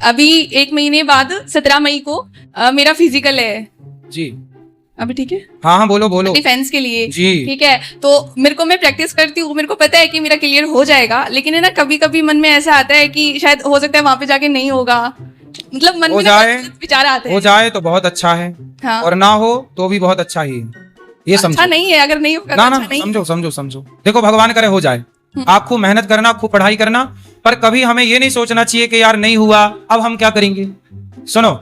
अभी 1 महीने बाद 17 मई को मेरा फिजिकल है जी। अभी ठीक है। हाँ हाँ, बोलो बोलो। डिफेंस के लिए जी। ठीक है, तो मैं प्रैक्टिस करती हूँ, मेरे को पता है कि मेरा क्लियर हो जाएगा, लेकिन है ना कभी कभी मन में ऐसा आता है कि शायद हो सकता है वहां पे जाके नहीं होगा, मतलब मन हो में जाए, विचार आते हैं। हो जाए तो बहुत अच्छा है, हाँ। और ना हो तो भी बहुत अच्छा ही है, ये समझो। अच्छा नहीं है, अगर नहीं होगा ना तो ना, अच्छा नहीं। समझो समझो समझो। देखो, भगवान करे हो जाए, आप खूब मेहनत करना, खूब पढ़ाई करना, पर कभी हमें ये नहीं सोचना चाहिए कि यार नहीं हुआ अब हम क्या करेंगे। सुनो,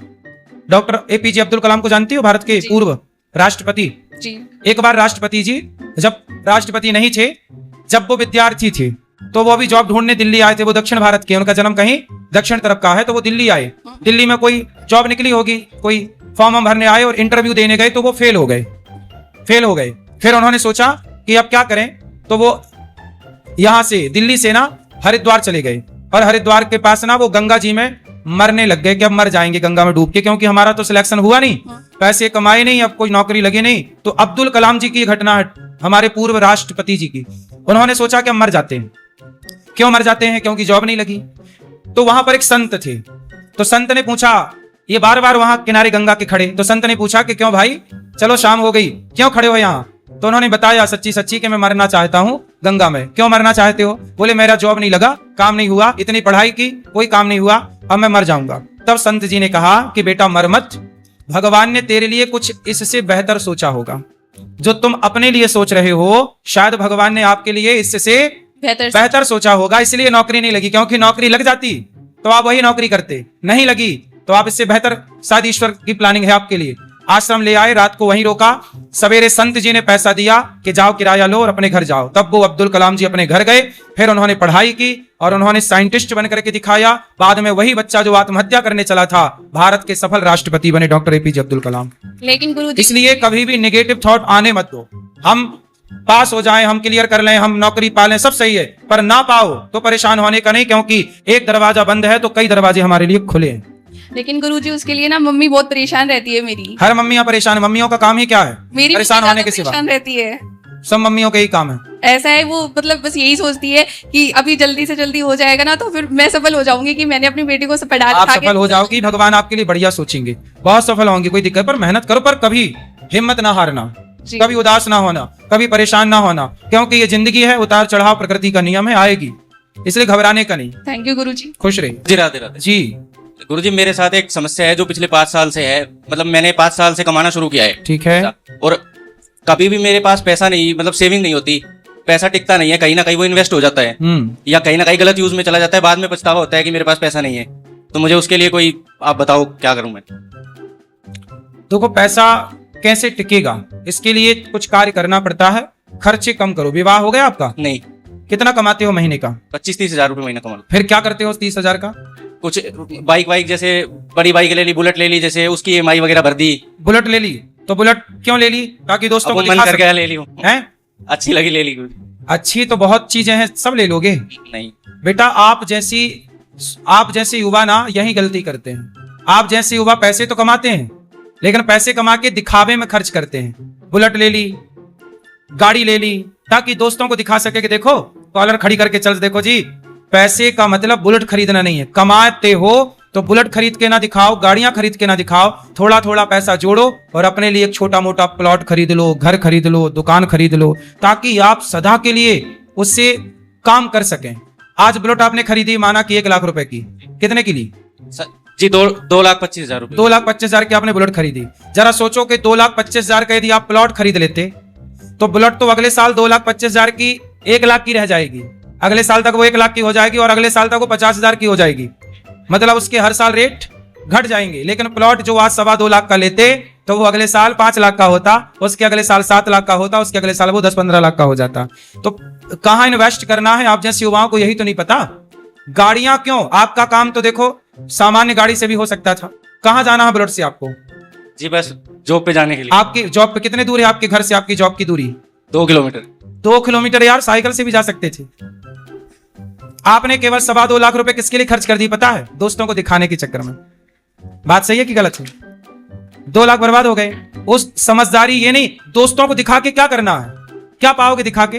डॉक्टर एपीजे अब्दुल कलाम को जानती हो, भारत के पूर्व राष्ट्रपति जी। एक बार राष्ट्रपति जी जब राष्ट्रपति नहीं थे, जब वो विद्यार्थी थे, तो वो अभी जॉब ढूंढने दिल्ली आए थे। वो दक्षिण भारत के, उनका जन्म कहीं दक्षिण तरफ का है, तो वो दिल्ली आए। दिल्ली में कोई जॉब निकली होगी, कोई फॉर्म भरने आए और इंटरव्यू देने गए, तो वो फेल हो गए। फिर उन्होंने सोचा कि अब क्या करें, तो वो यहां से दिल्ली से ना हरिद्वार चले गए, और हरिद्वार के पास ना वो गंगा जी में मरने लग गए कि अब मर जाएंगे गंगा में डूब के, क्योंकि हमारा तो सिलेक्शन हुआ नहीं, पैसे कमाए नहीं, अब कोई नौकरी लगी नहीं। तो अब्दुल कलाम जी की घटना है, हमारे पूर्व राष्ट्रपति जी की। उन्होंने सोचा कि हम मर जाते हैं। क्यों मर जाते हैं? क्योंकि जॉब नहीं लगी। तो वहां पर एक संत थे, तो संत ने पूछा, ये बार बार वहां किनारे गंगा के खड़े, तो संत ने पूछा कि क्यों भाई, चलो शाम हो गई, क्यों खड़े हो यहाँ? तो उन्होंने बताया सच्ची सच्ची कि मैं मरना चाहता हूँ गंगा में। क्यों मरना चाहते हो? बोले मेरा जॉब नहीं लगा, काम नहीं हुआ, इतनी पढ़ाई की, कोई काम नहीं हुआ, अब मैं मर जाऊंगा। तब संत जी ने कहा कि बेटा मर मत, भगवान ने तेरे लिए कुछ इससे बेहतर सोचा होगा। जो तुम अपने लिए सोच रहे हो, शायद भगवान ने आपके लिए इससे बेहतर सोचा होगा, इसलिए नौकरी नहीं लगी। क्योंकि नौकरी लग जाती तो आप वही नौकरी करते, नहीं लगी तो आप इससे बेहतर, शायद ईश्वर की प्लानिंग है आपके लिए। आश्रम ले आए, रात को वहीं रोका, सवेरे संत जी ने पैसा दिया कि जाओ किराया लो और अपने घर जाओ। तब वो अब्दुल कलाम जी अपने घर गए, फिर उन्होंने पढ़ाई की और उन्होंने साइंटिस्ट बन करके दिखाया। बाद में वही बच्चा जो आत्महत्या करने चला था, भारत के सफल राष्ट्रपति बने, डॉक्टर एपीजे अब्दुल कलाम। लेकिन गुरुजी, इसलिए कभी भी नेगेटिव थॉट आने मत दो। हम पास हो जाएं, हम क्लियर कर लें, हम नौकरी पालें, सब सही है, पर ना पाओ तो परेशान होने का नहीं, क्योंकि एक दरवाजा बंद है तो कई दरवाजे हमारे लिए खुले हैं। लेकिन गुरुजी उसके लिए ना मम्मी बहुत परेशान रहती है मेरी। हर मम्मियां परेशान है, मम्मियों का काम ही क्या है? मेरी परेशान होने के सिवा परेशान रहती है, सब मम्मियों का ही काम है। ऐसा है, वो मतलब बस यही सोचती है कि अभी जल्दी से जल्दी हो जाएगा ना, तो फिर मैं सफल हो जाऊंगी कि मैंने अपनी बेटी को पढ़ा। आप सफल हो जाओगी, भगवान आपके लिए बढ़िया सोचेंगे, बहुत सफल होंगे, कोई दिक्कत। पर मेहनत करो, पर कभी हिम्मत ना हारना, कभी उदास ना होना, कभी परेशान ना होना, क्योंकि ये जिंदगी है, उतार चढ़ाव प्रकृति का नियम है, आएगी, इसलिए घबराने का नहीं। थैंक यू गुरुजी। खुश रहिए जी। राधे राधे जी। गुरुजी, मेरे साथ एक समस्या है जो पिछले 5 साल से है, मतलब मैंने 5 साल से कमाना शुरू किया है, ठीक है, और कभी भी मेरे पास पैसा नहीं, मतलब सेविंग नहीं होती, पैसा टिकता नहीं है, कहीं ना कहीं वो इन्वेस्ट हो जाता है, या कहीं ना कहीं गलत यूज में चला जाता है, बाद में पछतावा होता है कि मेरे पास पैसा नहीं है। तो मुझे उसके लिए कोई आप बताओ क्या करूं मैं? देखो, पैसा कैसे टिकेगा, इसके लिए कुछ कार्य करना पड़ता है। खर्चे कम करो। विवाह हो गया आपका? नहीं। कितना कमाते हो महीने का? 25-30 हजार रुपए महीना कमा। फिर क्या करते हो 30 हजार का? कुछ बाइक जैसे बड़ी बाइक ले ली, बुलेट ले ली, जैसे उसकी EMI वगैरह भर दी। बुलेट ले ली, तो बुलेट क्यों ले ली? ताकि दोस्तों को मन कर गया ले ली, हैं? अच्छी लगी ले ली। अच्छी तो बहुत चीजें हैं, सब ले लोगे? नहीं बेटा, आप जैसे युवा ना यही गलती करते हैं। आप जैसे युवा पैसे तो कमाते हैं, लेकिन पैसे कमा के दिखावे में खर्च करते हैं। बुलेट ले ली, गाड़ी ले ली, ताकि दोस्तों को दिखा सके कि देखो कॉलर खड़ी करके चल, देखो जी। पैसे का मतलब बुलेट खरीदना नहीं है। कमाते हो तो बुलेट खरीद के ना दिखाओ, गाड़ियां खरीद के ना दिखाओ, थोड़ा थोड़ा पैसा जोड़ो और अपने लिए एक छोटा मोटा प्लॉट खरीद लो, घर खरीद लो, दुकान खरीद लो, ताकि आप सदा के लिए उससे काम कर सकें। आज बुलेट आपने खरीदी, माना कि 1 लाख रुपए की, कितने की ली जी? 2,25,000 रुपए। 2,25,000 की आपने बुलेट खरीदी। जरा सोचो कि 2,25,000 का यदि आप प्लॉट खरीद लेते, तो बुलेट तो अगले साल 2,25,000 की 1 लाख की रह जाएगी, अगले साल तक वो 1 लाख की हो जाएगी, और अगले साल तक वो 50,000 की हो जाएगी। मतलब उसके हर साल रेट घट जाएंगे। लेकिन प्लॉट जो आज 2.25 लाख का लेते, तो वो अगले साल 5 लाख का होता, उसके अगले साल 7 लाख का होता, उसके अगले साल वो 10-15 लाख का हो जाता। तो कहाँ इन्वेस्ट करना है, आप जैसे युवाओं को यही तो नहीं पता। गाड़ियां क्यों? आपका काम तो देखो सामान्य गाड़ी से भी हो सकता था। कहाँ जाना है बुलेट से आपको? जी बस जॉब पे जाने के लिए। आपकी जॉब पे कितने दूर है आपके घर से आपकी जॉब की दूरी? 2 किलोमीटर। 2 किलोमीटर यार, साइकिल से भी जा सकते थे। आपने केवल 2.25 लाख रुपए किसके लिए खर्च कर दी पता है? दोस्तों को दिखाने के चक्कर में। बात सही है कि गलत है? 2 लाख बर्बाद हो गए। उस समझदारी ये नहीं, दोस्तों को दिखा के क्या करना है? क्या पाओगे दिखा के?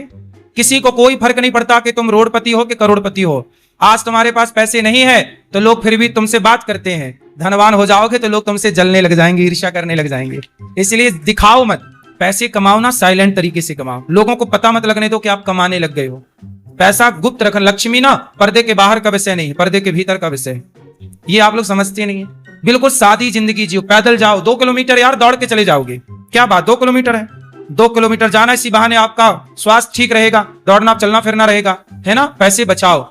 किसी को कोई फर्क नहीं पड़ता कि तुम रोडपति हो कि करोड़पति हो। आज तुम्हारे पास पैसे नहीं है तो लोग फिर भी तुमसे बात करते हैं, धनवान हो जाओगे तो लोग तुमसे जलने लग जाएंगे, ईर्ष्या करने लग जाएंगे। इसलिए दिखाओ मत, पैसे कमाओ ना, साइलेंट तरीके से कमाओ, लोगों को पता मत लगने दो कि आप कमाने लग गए हो। पैसा गुप्त रखना, लक्ष्मी ना पर्दे के बाहर का विषय नहीं, पर्दे के भीतर का विषय है। ये आप लोग समझते नहीं है। बिल्कुल सादी जिंदगी जियो, पैदल जाओ, 2 किलोमीटर यार दौड़ के चले जाओगे, क्या बात 2 किलोमीटर है, 2 किलोमीटर जाना, इसी बहाने आपका स्वास्थ्य ठीक रहेगा, दौड़ना चलना फिरना रहेगा, है ना। पैसे बचाओ,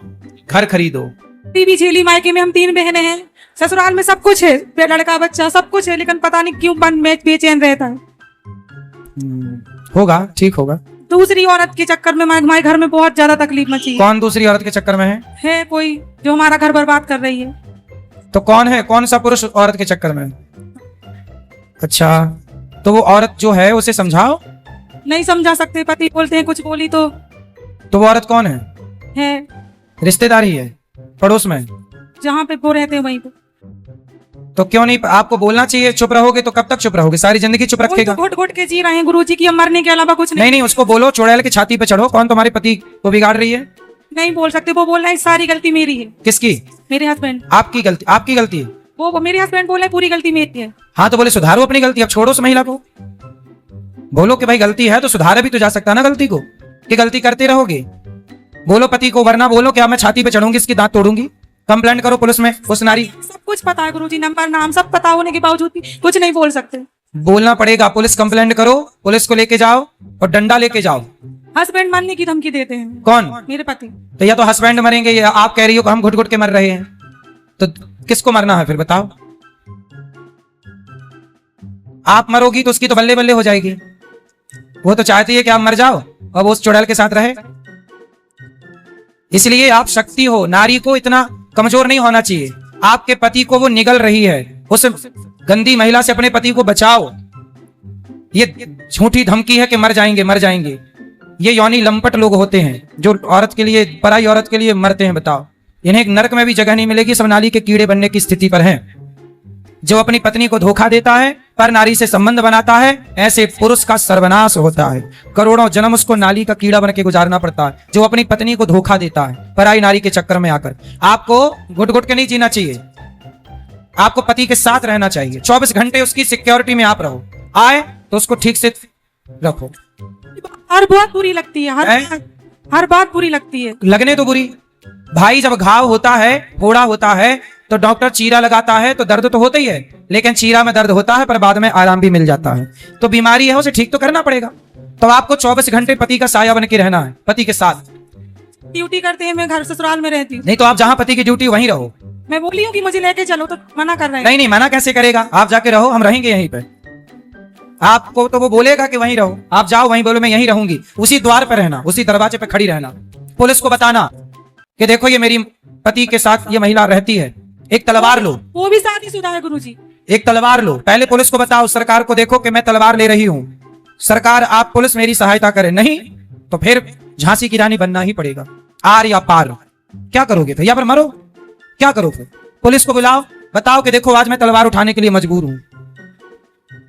घर खरीदो। भी झेली, मायके में हम 3 बहनें हैं, ससुराल में सब कुछ है, लड़का बच्चा सब कुछ है, लेकिन पता नहीं क्यों मन में बेचैन रहता है। होगा, ठीक होगा। दूसरी औरत के चक्कर में हमारे घर में बहुत ज्यादा तकलीफ मची है। कौन दूसरी औरत के चक्कर में है कोई जो हमारा घर बर्बाद कर रही है। तो कौन है, कौन सा पुरुष औरत के चक्कर में? अच्छा, तो वो औरत जो है उसे समझाओ। नहीं समझा सकते, पति बोलते हैं कुछ बोली तो वो औरत कौन है? रिश्तेदारी है, पड़ोस में? जहाँ पे वो रहते हैं वहीं पे। तो क्यों नहीं, आपको बोलना चाहिए। चुप रहोगे तो कब तक चुप रहोगे, सारी जिंदगी चुप रखेगा। घुट घुट के जी रहे हैं गुरुजी की, हम मरने के अलावा कुछ नहीं, उसको बोलो, चुड़ैल की छाती पे चढ़ो। कौन तुम्हारे पति को बिगाड़ रही है? नहीं बोल सकते, वो बोल रहे हैं सारी गलती मेरी है। किसकी? मेरे हस्बैंड। आपकी गलती? आपकी गलती है? वो मेरे हस्बैंड बोले पूरी गलती मेरी है। हाँ तो बोले सुधारो अपनी गलती, अब छोड़ो उस महिला को। बोलो कि भाई गलती है तो सुधारा भी तो जा सकता ना गलती को, कि गलती करते रहोगे। बोलो पति को, वरना बोलो कि मैं छाती पे चढ़ूंगी, इसकी दांत तोड़ूंगी। कंप्लेंट करो पुलिस में उस नारी। सब कुछ पता है गुरुजी, नंबर नाम सब पता होने के बावजूद भी कुछ नहीं बोल सकते। बोलना पड़ेगा, पुलिस कंप्लेंट करो, पुलिस को लेके जाओ और डंडा लेके जाओ। हस्बैंड मरने की धमकी देते हैं। कौन? मेरे पति। तो या तो हस्बैंड मरेंगे, या आप कह रही हो कि हम घुट घुट के मर रहे हैं, तो किसको मरना है फिर बताओ? आप मरोगी तो उसकी तो बल्ले बल्ले हो जाएगी। वो तो चाहती है कि आप मर जाओ और वो उस चुड़ैल के साथ रहे। इसलिए आप शक्ति हो, नारी को इतना कमजोर नहीं होना चाहिए। आपके पति को वो निगल रही है, उस गंदी महिला से अपने पति को बचाओ। ये झूठी धमकी है कि मर जाएंगे मर जाएंगे। ये यौनी लंपट लोग होते हैं जो औरत के लिए, पराई औरत के लिए मरते हैं। बताओ, इन्हें एक नरक में भी जगह नहीं मिलेगी, सब नाली के कीड़े बनने की स्थिति पर हैं। जो अपनी पत्नी को धोखा देता है, पर नारी से संबंध बनाता है, ऐसे पुरुष का सर्वनाश होता है। करोड़ों जन्म उसको नाली का कीड़ा बन के गुजारना पड़ता है, जो अपनी पत्नी को धोखा देता है पराई नारी के चक्कर में आकर। आपको घुट घुट के नहीं जीना चाहिए, आपको पति के साथ रहना चाहिए। 24 घंटे उसकी सिक्योरिटी में आप रहो। आए तो उसको ठीक से रखो। हर बात बुरी लगती है, हर बात बुरी लगती है। लगने तो बुरी भाई, जब घाव होता है, फोड़ा होता है, तो डॉक्टर चीरा लगाता है तो दर्द तो होता ही है, लेकिन चीरा में दर्द होता है पर बाद में आराम भी मिल जाता है। तो बीमारी है, उसे ठीक तो करना पड़ेगा। तो आपको 24 घंटे पति का साया बन के रहना है, पति के साथ। ड्यूटी करते हैं, मैं घर ससुराल में रहती हूँ। नहीं तो आप जहाँ पति की ड्यूटी वहीं रहो। मैं बोली हूँ कि मुझे लेके चलो, तो मना कर रहे हैं। नहीं, मना कैसे करेगा? आप जाके रहो, हम रहेंगे यहीं पे। आपको तो वो बोलेगा कि वहीं रहो, आप जाओ वहीं, बोलो मैं यहीं रहूंगी। उसी द्वार पर रहना, उसी दरवाजे पे खड़ी रहना। पुलिस को बताना कि देखो ये मेरी पति के साथ ये महिला रहती है। एक तलवार लो। वो भी शादीशुदा है गुरुजी। एक तलवार लो, पहले पुलिस को बताओ, सरकार को देखो कि मैं तलवार ले रही हूँ, सरकार आप पुलिस मेरी सहायता करे। नहीं तो फिर झांसी की रानी बनना ही पड़ेगा, आर या पार। क्या करोगे फिर? या फिर मरो, क्या करो फिर? पुलिस को बुलाओ, बताओ कि देखो आज मैं तलवार उठाने के लिए मजबूर हूं।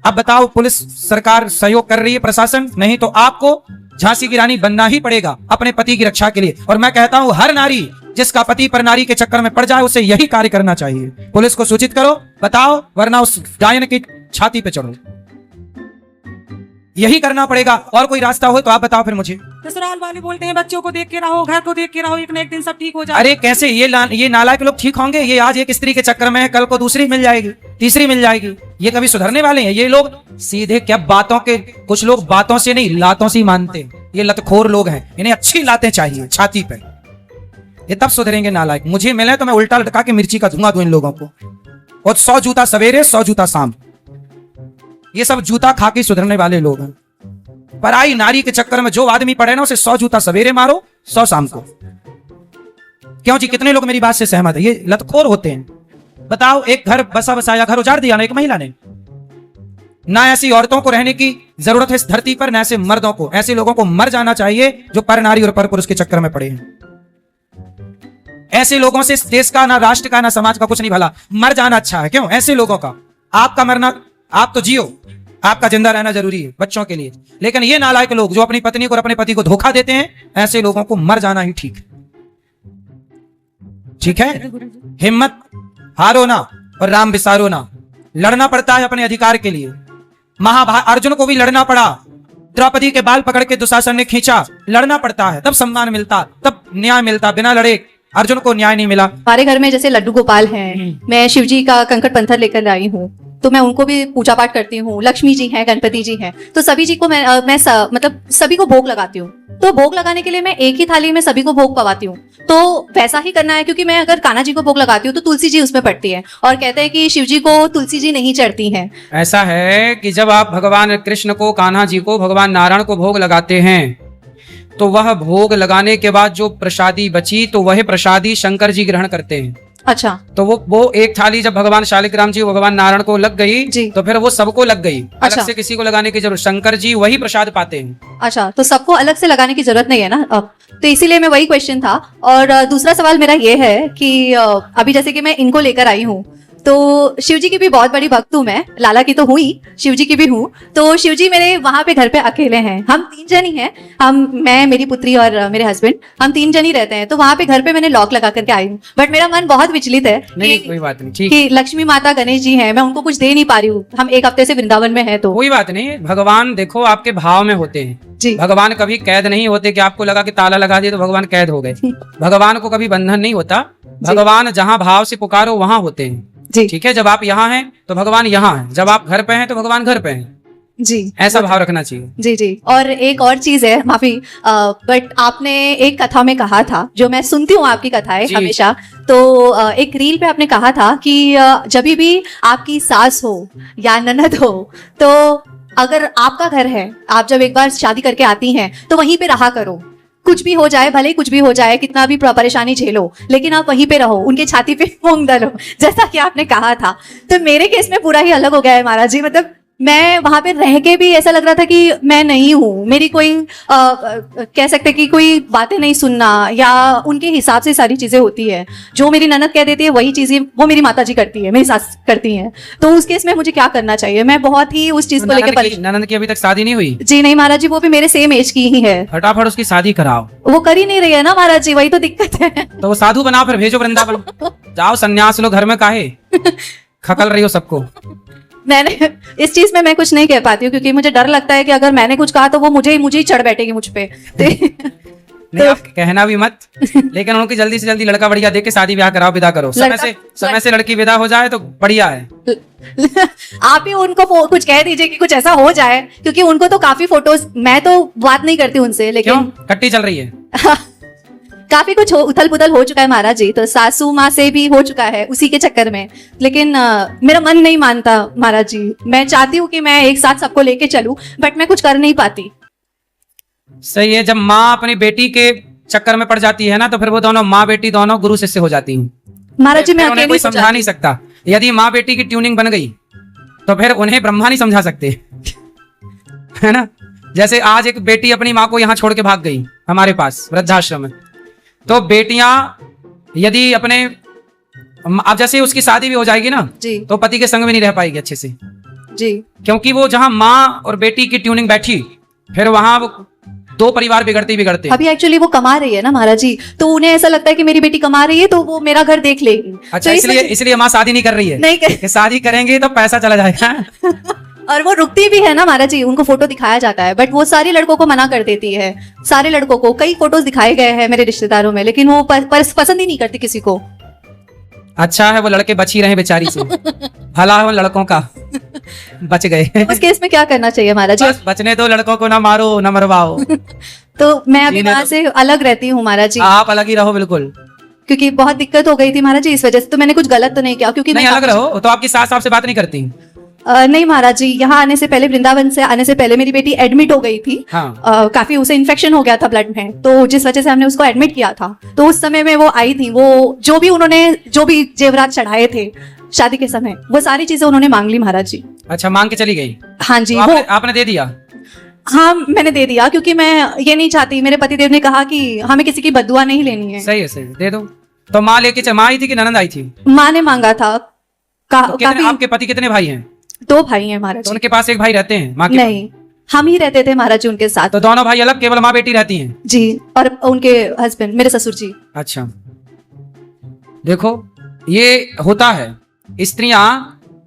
अब बताओ, पुलिस सरकार सहयोग कर रही है, प्रशासन नहीं, तो आपको झांसी की रानी बनना ही पड़ेगा अपने पति की रक्षा के लिए। और मैं कहता हूं हर नारी जिसका पति पर नारी के चक्कर में पड़ जाए, उसे यही कार्य करना चाहिए। पुलिस को सूचित करो, बताओ, वरना उस डायन की छाती पे चढ़ो। यही करना पड़ेगा, और कोई रास्ता हो तो आप बताओ फिर मुझे। ससुराल वाले बोलते हैं बच्चों को देख के रहो, घर को देख के रहो, एक न एक दिन सब ठीक हो जाए। अरे कैसे ये नालायक लोग ठीक होंगे? ये आज एक स्त्री के चक्कर में है, कल को दूसरी मिल जाएगी, तीसरी मिल जाएगी। ये कभी सुधरने वाले हैं? ये लोग सीधे क्या बातों के, कुछ लोग बातों से नहीं लातों से मानते। ये लतखोर लोग हैं, इन्हें अच्छी लातें चाहिए छाती पे, ये तब सुधरेंगे नालायक। मुझे मिले तो मैं उल्टा लटका के मिर्ची का धुआं दूं इन लोगों को। और 100 जूता सवेरे 100 जूता शाम, ये सब जूता खा के सुधरने वाले लोग हैं। पराई नारी के चक्कर में जो आदमी पड़े ना, उसे 100 जूता सवेरे मारो, 100 शाम को। क्यों जी? कितने लोग मेरी बात से सहमत है? ये लतखोर होते हैं। बताओ, एक घर बसा बसाया घर उजाड़ दिया ना एक महिला ने। ना ऐसी औरतों को रहने की जरूरत है इस धरती पर, ना ऐसे मर्दों को। ऐसे लोगों को मर जाना चाहिए जो पर नारी और पर पुरुष के चक्कर में पड़े हैं। ऐसे लोगों से इस देश का, ना राष्ट्र का, ना समाज का कुछ नहीं भला। मर जाना अच्छा है। क्यों? ऐसे लोगों का। आपका मरना, आप तो जियो, आपका जिंदा रहना जरूरी है बच्चों के लिए, लेकिन ये नालायक लोग जो अपनी पत्नी को और अपने पति को धोखा देते हैं, ऐसे लोगों को मर जाना ही ठीक है। ठीक है, हिम्मत हारो ना और राम विसारो ना, लड़ना पड़ता है अपने अधिकार के लिए। अर्जुन को भी लड़ना पड़ा, द्रौपदी के बाल पकड़ के दुशासन ने खींचा, लड़ना पड़ता है तब सम्मान मिलता, तब न्याय मिलता, बिना लड़े अर्जुन को न्याय नहीं मिला। हमारे घर में जैसे लड्डू गोपाल हैं, मैं शिव जी का कंकड़ पत्थर लेकर आई हूँ, तो मैं उनको भी पूजा पाठ करती हूँ। लक्ष्मी जी हैं, गणपति जी हैं, तो सभी जी को मतलब सभी को भोग लगाती हूँ। तो भोग लगाने के लिए मैं एक ही थाली में सभी को भोग पवाती हूँ, तो वैसा ही करना है। क्योंकि मैं अगर कान्हा जी को भोग लगाती हूँ तो तुलसी जी उसमें पड़ती है, और कहते हैं कि शिव जी को तुलसी जी नहीं चढ़ती हैं। ऐसा है कि जब आप भगवान कृष्ण को, कान्हा जी को, भगवान नारायण को भोग लगाते हैं, तो वह भोग लगाने के बाद जो प्रसादी बची, तो वह प्रसादी शंकर जी ग्रहण करते हैं। अच्छा, तो वो एक थाली जब भगवान शालिग्राम जी, भगवान नारायण को लग गई जी, तो फिर वो सबको लग गई। अच्छा। अलग से किसी को लगाने की जरूरत, शंकर जी वही प्रसाद पाते हैं। अच्छा, तो सबको अलग से लगाने की जरूरत नहीं है ना अब, तो इसीलिए मैं वही क्वेश्चन था। और दूसरा सवाल मेरा ये है कि अभी जैसे कि मैं इनको लेकर आई हूँ, तो शिव जी की भी बहुत बड़ी भक्त हूँ मैं, लाला की तो हुई, शिव जी की भी हूँ। तो शिव जी मेरे वहां पे घर पे अकेले हैं, हम 3 जन ही हैं, मैं, मेरी पुत्री और मेरे हस्बैंड, हम 3 जन ही रहते हैं। तो वहां पे घर पे मैंने लॉक लगा करके आई हूँ, बट मेरा मन बहुत विचलित है नहीं, कि, कोई बात नहीं, ठीक, कि लक्ष्मी माता गणेश जी हैं, मैं उनको कुछ दे नहीं पा रही हूँ। हम 1 हफ्ते से वृंदावन में है, तो कोई बात नहीं। भगवान देखो आपके भाव में होते हैं जी, भगवान कभी कैद नहीं होते कि आपको लगा कि ताला लगा दिया तो भगवान कैद हो गए। भगवान को कभी बंधन नहीं होता, भगवान जहाँ भाव से पुकारो वहां होते हैं। जी, ठीक है, जब आप यहाँ हैं तो भगवान यहाँ है, जब आप घर पे हैं तो भगवान घर पे हैं। जी, ऐसा भाव रखना चाहिए। जी, जी। और एक और चीज है, माफी, बट आपने एक कथा में कहा था, जो मैं सुनती हूँ आपकी कथाएं जी। हमेशा, तो एक रील पे आपने कहा था कि जब भी आपकी सास हो या ननद हो, तो अगर आपका घर है, आप जब एक बार शादी करके आती हैं तो वहीं पे रहा करो, कुछ भी हो जाए, भले ही कुछ भी हो जाए, कितना भी परेशानी झेलो, लेकिन आप वहीं पे रहो, उनके छाती पे मूंग डालो, जैसा कि आपने कहा था। तो मेरे केस में पूरा ही अलग हो गया है महाराज जी। मतलब मैं वहां पे रह के भी ऐसा लग रहा था कि मैं नहीं हूँ, मेरी कोई कह सकते कि कोई बातें नहीं सुनना, या उनके हिसाब से सारी चीजें होती है, जो मेरी ननद कह देती है वही चीजें वो मेरी माता जी करती है, मेरी सास करती हैं। तो उस केस में मुझे क्या करना चाहिए? मैं बहुत ही उस चीज को लेकर परेशान। ननद की अभी तक शादी नहीं हुई? जी नहीं महाराज जी, वो भी मेरे सेम एज की ही है। फटाफट उसकी शादी कराओ। वो कर ही नहीं रही है ना महाराज जी, वही तो दिक्कत है। तो वो साधु बनाओ, फिर भेजो वृंदावन। जाओ सन्यास लो, घर में काहे खकल रही हो सबको। मैंने इस चीज में मैं कुछ नहीं कह पाती हूँ, क्योंकि मुझे डर लगता है कि अगर मैंने कुछ कहा तो वो मुझे ही चढ़ बैठेगी मुझ पे। नहीं, आप कहना भी मत, लेकिन उनकी जल्दी से जल्दी लड़का बढ़िया देख के शादी ब्याह कराओ, विदा करो। समय से लड़की विदा हो जाए तो बढ़िया है। आप ही उनको कुछ कह दीजिए कि कुछ ऐसा हो जाए, क्योंकि उनको तो काफी फोटोज, मैं तो बात नहीं करती उनसे, लेकिन क्यों कट्टी चल रही है? काफी कुछ उथल पुथल हो चुका है महाराज जी, तो सासू माँ से भी हो चुका है उसी के चक्कर में। लेकिन मेरा मन नहीं मानता महाराज जी, मैं चाहती हूँ कि मैं एक साथ सबको लेके चलूं, बट मैं कुछ कर नहीं पाती। सही है, जब माँ अपनी बेटी के चक्कर में पड़ जाती है ना, तो फिर वो दोनों माँ बेटी दोनों गुरु शिष्य हो जाती हैं। महाराज जी मैं उन्हें कोई समझा नहीं सकता। यदि माँ बेटी की ट्यूनिंग बन गई तो फिर उन्हें ब्रह्मा नहीं समझा सकते, है ना। जैसे आज एक बेटी अपनी माँ को यहाँ छोड़ के भाग गई हमारे पास वृद्धाश्रम में, तो बेटियां यदि अपने, अब जैसे उसकी शादी भी हो जाएगी ना जी, तो पति के संग में नहीं रह पाएगी अच्छे से, जी, क्योंकि वो जहां माँ और बेटी की ट्यूनिंग बैठी, फिर वहां वो 2 परिवार बिगड़ते ही बिगड़ते। अभी एक्चुअली वो कमा रही है ना महाराज जी, तो उन्हें ऐसा लगता है कि मेरी बेटी कमा रही है तो वो मेरा घर देख लेगी। अच्छा, तो इसलिए माँ शादी नहीं कर रही है? नहीं कर... कि शादी करेंगे तो पैसा चला जाएगा। और वो रुकती भी है ना महाराज जी, उनको फोटो दिखाया जाता है, बट वो सारे लड़कों को मना कर देती है। सारे लड़कों को कई फोटोज दिखाए गए हैं मेरे रिश्तेदारों में, लेकिन वो पसंद ही नहीं करती किसी को। अच्छा है वो लड़के बच ही रहे बेचारी से, भला है उन लड़कों का, बच गए। उस केस में क्या करना चाहिए महाराज जी? बस बचने दो, लड़कों को ना मारो ना मरवाओ। तो मैं अभी जीने वहां दो। से अलग रहती हूँ महाराज जी, आप अलग ही रहो बिल्कुल, क्योंकि बहुत दिक्कत हो गई थी महाराज जी इस वजह से। तो मैंने कुछ गलत तो नहीं किया, क्योंकि नहीं अलग रहो। तो आपकी सास आपसे बात नहीं करती? नहीं महाराज जी, यहाँ आने से पहले, वृंदावन से आने से पहले मेरी बेटी एडमिट हो गई थी। हाँ। काफी उसे इन्फेक्शन हो गया था ब्लड में, तो जिस वजह से हमने उसको एडमिट किया था। तो उस समय में वो आई थी, वो जो भी जेवरात चढ़ाए थे शादी के समय, वो सारी चीजें उन्होंने मांग ली महाराज जी। अच्छा, मांग के चली गई? हाँ जी। तो वो आपने दे दिया? हाँ मैंने दे दिया, क्योंकि मैं ये नहीं चाहती, मेरे पतिदेव ने कहा कि हमें किसी की बददुआ नहीं लेनी है। सही है, सही है, दे दो। तो माँ लेके माँ आई थी कि ननद आई थी? माँ ने मांगा था। तो काफी आपके पति कितने भाई हैं? 2 भाई हैं महाराज तो जी। उनके पास एक भाई रहते हैं माँ के? नहीं, हम ही रहते थे महाराज जी उनके साथ। तो दोनों भाई अलग, केवल माँ बेटी रहती हैं? जी, और उनके हस्बैंड मेरे ससुर जी। अच्छा, देखो ये होता है, स्त्रियां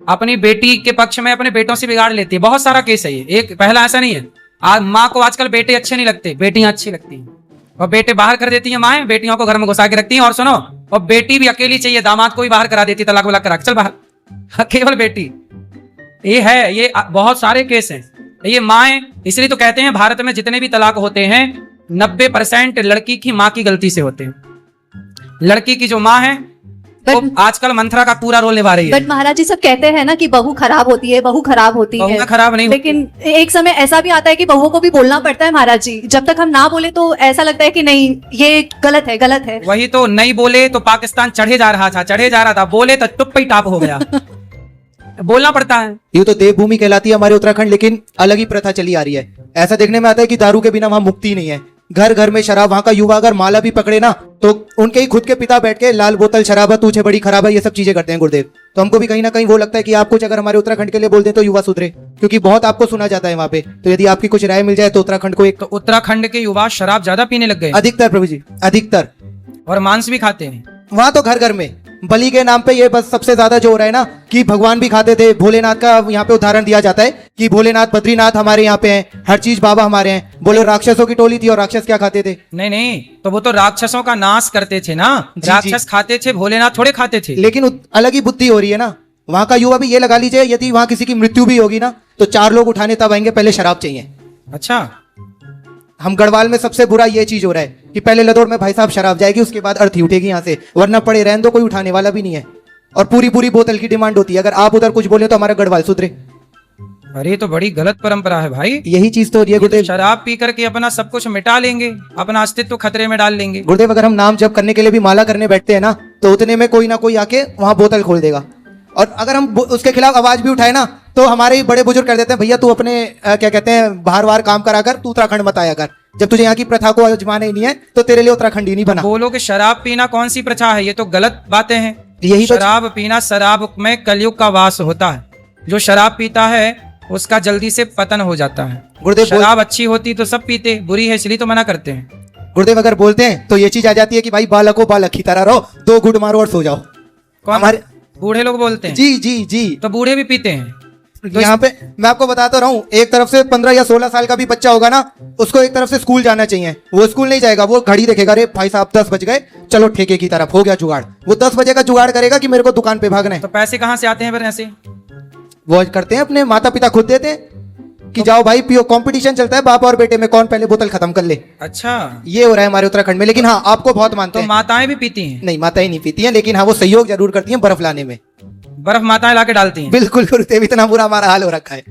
अपनी बेटी के पक्ष में अपने बेटों से बिगाड़ लेती है। बहुत सारा केस है ये, एक पहला ऐसा नहीं है। माँ को आजकल बेटे अच्छे नहीं लगते, बेटियां अच्छी लगती हैं, और बेटे बाहर कर देती हैं माएं, बेटियों को घर में घुसा के रखती हैं। और सुनो, और बेटी भी अकेली चाहिए, दामाद को भी बाहर करा देती, तलाक वलाक करा के चल बाहर, केवल बेटी। ये है, ये बहुत सारे केस हैं। ये माएं, इसलिए तो कहते हैं भारत में जितने भी तलाक होते हैं 90% लड़की की माँ की गलती से होते हैं। लड़की की जो माँ है वो आजकल मंथरा का पूरा रोल निभा रही है। बट महाराज जी सब कहते हैं ना कि बहू खराब होती है, बहू खराब होती बहू है। में खराब नहीं होती। लेकिन एक समय ऐसा भी आता है कि बहुओं को भी बोलना पड़ता है महाराज जी। जब तक हम ना बोले तो ऐसा लगता है कि नहीं ये गलत है, गलत है। वही तो, नहीं बोले तो पाकिस्तान चढ़े जा रहा था, बोले तो टुप ही टाप हो गया। बोलना पड़ता है। ये तो देवभूमि कहलाती है हमारे उत्तराखंड, लेकिन अलग ही प्रथा चली आ रही है। ऐसा देखने में आता है कि दारू के बिना वहां मुक्ति नहीं है। घर घर में शराब, वहां का युवा अगर माला भी पकड़े ना तो उनके ही खुद के पिता बैठ के लाल बोतल शराब है, तुझे बड़ी खराब है, ये सब चीजें करते हैं गुरुदेव। तो हमको भी कहीं ना कहीं वो लगता है कि आप कुछ अगर हमारे उत्तराखंड के लिए बोल दें तो युवा सुधरे, क्योंकि बहुत आपको सुना जाता है वहां पे। तो यदि आपकी कुछ राय मिल जाए तो उत्तराखंड को एक तो उत्तराखंड के युवा शराब ज्यादा पीने लग गए, अधिकतर प्रभु जी, अधिकतर। और मांस भी खाते हैं। वहां तो घर घर में बलि के नाम पे ये बस सबसे ज्यादा जो हो रहा है ना, कि भगवान भी खाते थे। भोलेनाथ का यहाँ पे उदाहरण दिया जाता है कि भोलेनाथ, बद्रीनाथ हमारे यहाँ पे हैं, हर चीज बाबा हमारे हैं। बोले राक्षसों की टोली थी, और राक्षस क्या खाते थे? नहीं, तो वो तो राक्षसों का नाश करते थे ना, राक्षस खाते थे, भोलेनाथ थोड़े खाते थे। लेकिन अलग ही बुद्धि हो रही है ना वहां का युवा भी। ये लगा लीजिए यदि वहां किसी की मृत्यु भी होगी ना तो 4 लोग उठाने तब आएंगे, पहले शराब चाहिए। अच्छा, हम गढ़वाल में सबसे बुरा ये चीज हो रहा है कि पहले लदौर में भाई साहब शराब जाएगी, उसके बाद अर्थी उठेगी यहाँ से, वरना पड़े रहने दो, कोई उठाने वाला भी नहीं है। और पूरी पूरी बोतल की डिमांड होती है। अगर आप उधर कुछ बोले तो हमारा गढ़वाल सुधरे। अरे तो बड़ी गलत परंपरा है भाई। यही चीज तो ये गुरुदेव, शराब पी करके अपना सब कुछ मिटा लेंगे, अपना अस्तित्व खतरे में डाल लेंगे। गुरुदेव अगर हम नाम जप करने के लिए भी माला करने बैठते हैं ना तो उतने में कोई ना कोई आके वहां बोतल खोल देगा। और अगर हम उसके खिलाफ आवाज भी उठाए ना तो हमारे ही बड़े बुजुर्ग कर देते हैं, भैया तू अपने क्या कहते हैं बाहर बाहर काम करा कर, तू उत्तराखंड मत आया कर। जब तुझे यहाँ की प्रथा को आजमाना ही नहीं है तो तेरे लिए उत्तराखंड ही नहीं बना। बोलो कि शराब पीना कौन सी प्रथा है, ये तो गलत बातें हैं। यही तो शराब पीना, शराब में कलयुग का वास होता है। जो शराब पीता है उसका जल्दी से पतन हो जाता है। गुरुदेव शराब अच्छी होती तो सब पीते, बुरी है इसलिए तो मना करते हैं। गुरुदेव अगर बोलते हैं तो ये चीज आ जाती है कि भाई बालको बालक की तरह रहो, 2 घूंट मारो और सो जाओ। कौन? हमारे बूढ़े लोग बोलते हैं। जी जी जी। तो बूढ़े भी पीते हैं। तो यहाँ पे मैं आपको बताता रहा हूँ, एक तरफ से 15 या 16 साल का भी बच्चा होगा ना, उसको एक तरफ से स्कूल जाना चाहिए। वो स्कूल नहीं जाएगा, वो घड़ी देखेगा, अरे भाई साहब 10 बज गए, चलो ठेके की तरफ, हो गया जुगाड़। वो 10 बजे का जुगाड़ करेगा कि मेरे को दुकान पे भागना है। तो पैसे कहाँ से आते हैं फिर ऐसे? वो करते हैं अपने माता पिता खुद देते हैं कि जाओ भाई पियो। कंपटीशन चलता है बाप और बेटे में, कौन पहले बोतल खत्म कर ले। अच्छा, ये हो रहा है हमारे उत्तराखंड में। लेकिन हाँ, आपको बहुत मानते तो हैं। माताएं भी पीती हैं? नहीं, माताएं नहीं पीती हैं, लेकिन हाँ वो सहयोग जरूर करती हैं बर्फ लाने में। बर्फ माताएं लाके डालती हैं? बिल्कुल गुरुदेव, इतना बुरा हमारा हाल हो रखा है।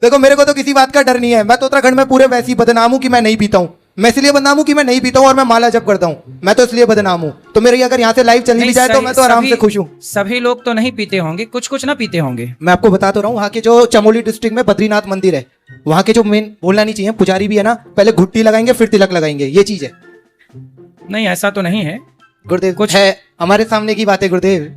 देखो मेरे को तो किसी बात का डर नहीं है। मैं तो उत्तराखंड में पूरे वैसी बदनाम हूँ कि मैं नहीं पीता हूँ। मैं इसलिए बदनाम हूँ कि मैं नहीं पीता हूँ और मैं माला जप करता हूँ। मैं तो इसलिए बदनाम हूँ। तो मेरी अगर यहाँ से लाइव चली भी जाए तो मैं तो आराम से खुश हूँ। सभी लोग तो नहीं पीते होंगे, कुछ कुछ ना पीते होंगे। मैं आपको बता तो रहा हूँ, वहाँ के जो चमोली डिस्ट्रिक्ट में बद्रीनाथ मंदिर है, वहाँ के जो मेन, बोलना नहीं चाहिए, पुजारी भी है ना, पहले घुट्टी लगाएंगे फिर तिलक लगाएंगे। ये चीज है। नहीं, ऐसा तो नहीं है गुरुदेव, कुछ है हमारे सामने की बात है गुरुदेव।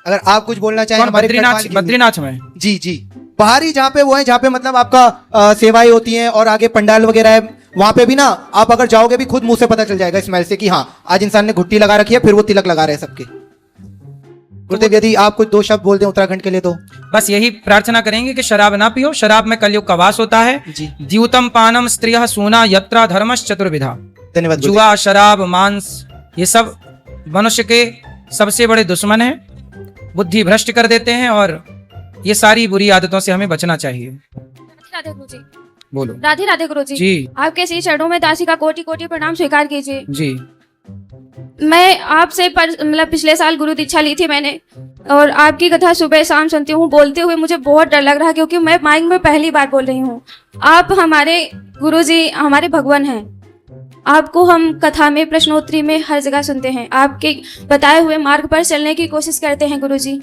अगर आप कुछ बोलना चाहें कौन? हमारे बद्रीनाथ में? जी जी, बाहरी जहाँ पे वो है, जहाँ पे मतलब आपका सेवाएं होती हैं और आगे पंडाल वगैरह है, वहां पे भी ना आप अगर जाओगे भी खुद मुंह से पता चल जाएगा स्मेल से कि हाँ आज इंसान ने घुट्टी लगा रखी है, फिर वो तिलक लगा रहे हैं सबके। गुरुदेव यदि आप कुछ 2 शब्द बोल दें उत्तराखंड के लिए तो बस यही प्रार्थना करेंगे कि शराब ना पियो। शराब में कलयुग का वास होता है। जी। द्यूतम पानम स्त्रियः सूना यत्रा धर्मश्च चतुर्विधा। धन्यवाद। जुआ, शराब, मांस, ये सब मनुष्य के सबसे बड़े दुश्मन हैं, बुद्धि भ्रष्ट कर देते हैं, और ये सारी बुरी आदतों से हमें बचना चाहिए। राधे गुरु जी। बोलो। राधे राधे गुरु जी। जी आपके श्री चरणों में दासी का कोटि कोटि प्रणाम स्वीकार कीजिए। जी। मैं आपसे मतलब पिछले साल गुरु दीक्षा ली थी मैंने, और आपकी कथा सुबह शाम सुनती हूँ। बोलते हुए मुझे बहुत डर लग रहा है क्योंकि मैं माइक में पहली बार बोल रही हूँ। आप हमारे गुरु जी, हमारे भगवान हैं। आपको हम कथा में, प्रश्नोत्तरी में, हर जगह सुनते हैं। आपके बताए हुए मार्ग पर चलने की कोशिश करते हैं गुरु जी।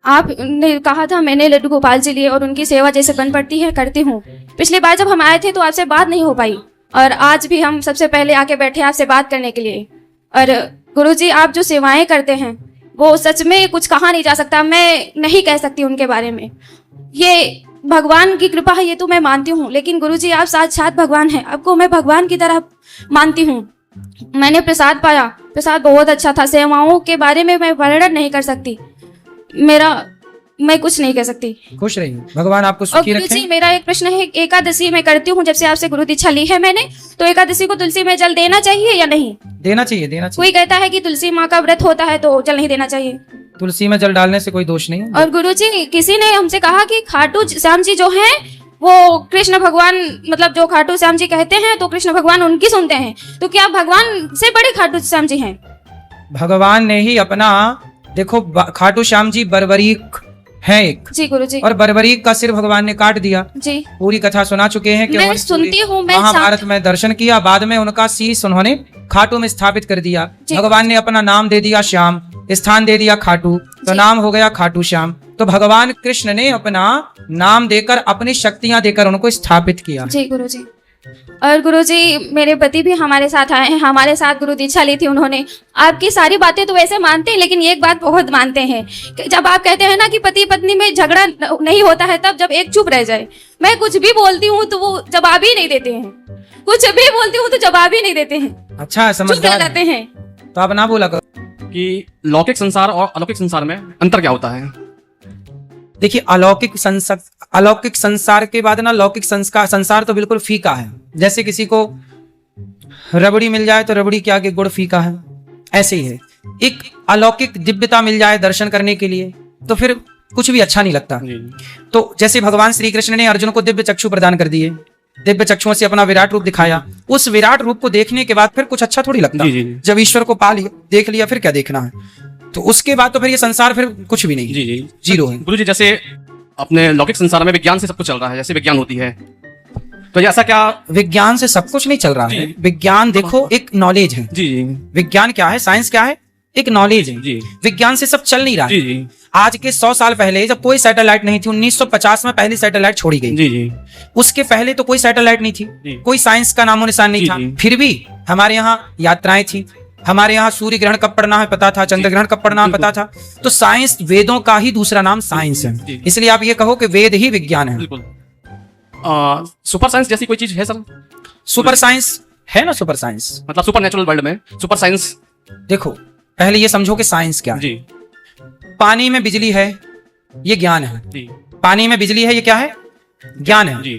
आपने कहा था मैंने लड्डू गोपाल जी लिए और उनकी सेवा जैसे बन पड़ती है करती हूँ। पिछली बार जब हम आए थे तो आपसे बात नहीं हो पाई, और आज भी हम सबसे पहले आके बैठे आपसे बात करने के लिए। और गुरुजी आप जो सेवाएं करते हैं वो सच में कुछ कहा नहीं जा सकता, मैं नहीं कह सकती उनके बारे में। ये भगवान की कृपा है, ये तो मैं मानती हूँ, लेकिन गुरुजी आप साक्षात भगवान हैं। आपको मैं भगवान की तरह मानती हूँ। मैंने प्रसाद पाया, प्रसाद बहुत अच्छा था। सेवाओं के बारे में मैं वर्णन नहीं कर सकती, मैं कुछ नहीं कह सकती। खुश रहिए, भगवान आपको और सुखी गुरु जी रखे। मेरा एक प्रश्न है, एकादशी मैं करती हूँ जब से आपसे गुरु दीक्षा ली है मैंने, तो एकादशी को तुलसी में जल देना चाहिए या नहीं? देना चाहिए, देना चाहिए। कोई कहता है कि तुलसी माँ का व्रत होता है तो जल नहीं देना चाहिए। तुलसी में जल डालने से कोई दोष नहीं है। और गुरु जी किसी ने हमसे कहा कि खाटू श्याम जी जो हैं वो कृष्ण भगवान, मतलब जो खाटू श्याम जी कहते हैं तो कृष्ण भगवान उनकी सुनते हैं, तो क्या भगवान से बड़े खाटू श्याम जी हैं? भगवान ने ही अपना, देखो खाटू श्याम जी बर्बरीक है एक, जी गुरु जी। और बर्बरीक का सिर भगवान ने काट दिया। जी पूरी कथा सुना चुके हैं कि मैं उन्होंने सुनती हूँ, मैं महाभारत में दर्शन किया, बाद में उनका शीश उन्होंने खाटू में स्थापित कर दिया। जी। भगवान ने अपना नाम दे दिया श्याम, स्थान दे दिया खाटू, तो जी। नाम हो गया खाटू श्याम। तो भगवान कृष्ण ने अपना नाम देकर, अपनी शक्तियां देकर उनको स्थापित किया। जी गुरु जी। और गुरु जी मेरे पति भी हमारे साथ आए हैं, हमारे साथ गुरु दीक्षा ली थी उन्होंने। आपकी सारी बातें तो वैसे मानते हैं, लेकिन एक बात बहुत मानते हैं कि जब आप कहते हैं ना कि पति पत्नी में झगड़ा नहीं होता है तब जब एक चुप रह जाए। मैं कुछ भी बोलती हूँ तो वो जवाब ही नहीं देते हैं, कुछ भी बोलती हूँ तो जवाब ही नहीं देते हैं, अच्छा, चुप रह समझदार जाते है। हैं। तो आप ना बोला करो। कि लौकिक संसार और अलौकिक संसार में अंतर क्या होता है? देखिए, अलौकिक संसार के बाद ना लौकिक संसार तो बिल्कुल फीका है। जैसे किसी को रबड़ी मिल जाए तो रबड़ी के आगे गुड़ फीका है, ऐसे ही है। एक अलौकिक दिव्यता मिल जाए दर्शन करने के लिए तो फिर कुछ भी अच्छा नहीं लगता। तो जैसे भगवान श्री कृष्ण ने अर्जुन को दिव्य चक्षु प्रदान कर दिए, दिव्य चक्षुओं से अपना विराट रूप दिखाया, उस विराट रूप को देखने के बाद फिर कुछ अच्छा थोड़ी लगता। जब ईश्वर को पा लिया, देख लिया, फिर क्या देखना है? तो उसके बाद तो फिर ये संसार फिर कुछ भी नहीं, जीरो है। गुरु जी, जैसे अपने लौकिक संसार में विज्ञान से सब कुछ चल रहा है, जैसे विज्ञान होती है, तो ऐसा क्या? विज्ञान से सब कुछ नहीं चल रहा है। विज्ञान देखो एक नॉलेज है। जी जी विज्ञान क्या है, साइंस क्या है? एक नॉलेज है। जी विज्ञान से सब चल नहीं रहा है। जी जी आज के 100 साल पहले जब कोई सैटेलाइट नहीं थी, 1950 में पहली सैटेलाइट छोड़ी गई। जी जी उसके पहले तो कोई सैटेलाइट नहीं थी, जी। कोई साइंस का नामो निशान नहीं जी, था। जी। फिर भी हमारे यहाँ यात्राएं थी, हमारे यहाँ सूर्य ग्रहण कब पड़ना है पता था, चंद्र ग्रहण कब पड़ना है पता था। तो साइंस, वेदों का ही दूसरा नाम साइंस है। जी। इसलिए आप ये कहो कि वेद ही विज्ञान है। बिल्कुल। सुपर साइंस जैसी कोई चीज है सर? सुपर साइंस है ना, सुपर साइंस मतलब सुपर नेचुरल वर्ल्ड में सुपर साइंस? देखो, पहले ये समझो कि साइंस क्या है। जी पानी में बिजली है, ये ज्ञान है। जी पानी में बिजली है, ये क्या है? ज्ञान है। जी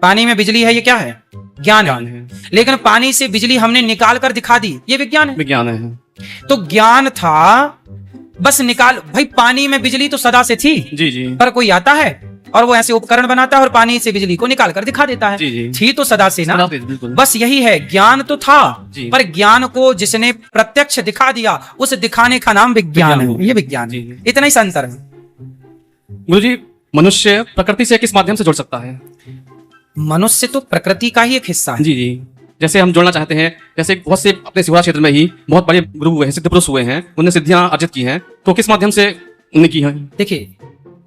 पानी में बिजली है, ये क्या है? ज्ञान ज्ञान है। है, लेकिन पानी से बिजली हमने निकाल कर दिखा दी, ये विज्ञान है। विज्ञान है। तो ज्ञान था बस निकाल, भाई पानी में बिजली तो सदा से थी, जी जी पर कोई आता है और वो ऐसे उपकरण बनाता है और पानी से बिजली को निकाल कर दिखा देता है। जी, जी। थी तो सदा से ना। बिल्कुल। बस यही है, ज्ञान तो था, जी। पर ज्ञान को जिसने प्रत्यक्ष दिखा दिया, उस दिखाने का नाम विज्ञान है। ये विज्ञान जी, है। जी। इतना ही सा अंतर है। गुरु जी, मनुष्य प्रकृति से किस माध्यम से जुड़ सकता है? मनुष्य तो प्रकृति का ही एक हिस्सा है। जी जी जैसे हम जुड़ना चाहते हैं, जैसे बहुत से अपने शिवरा क्षेत्र में ही बहुत बड़े गुरु हुए हैं, सिद्ध पुरुष हुए हैं, उन्होंने सिद्धियां अर्जित की हैं, तो किस माध्यम से उन्हें की है? देखिए,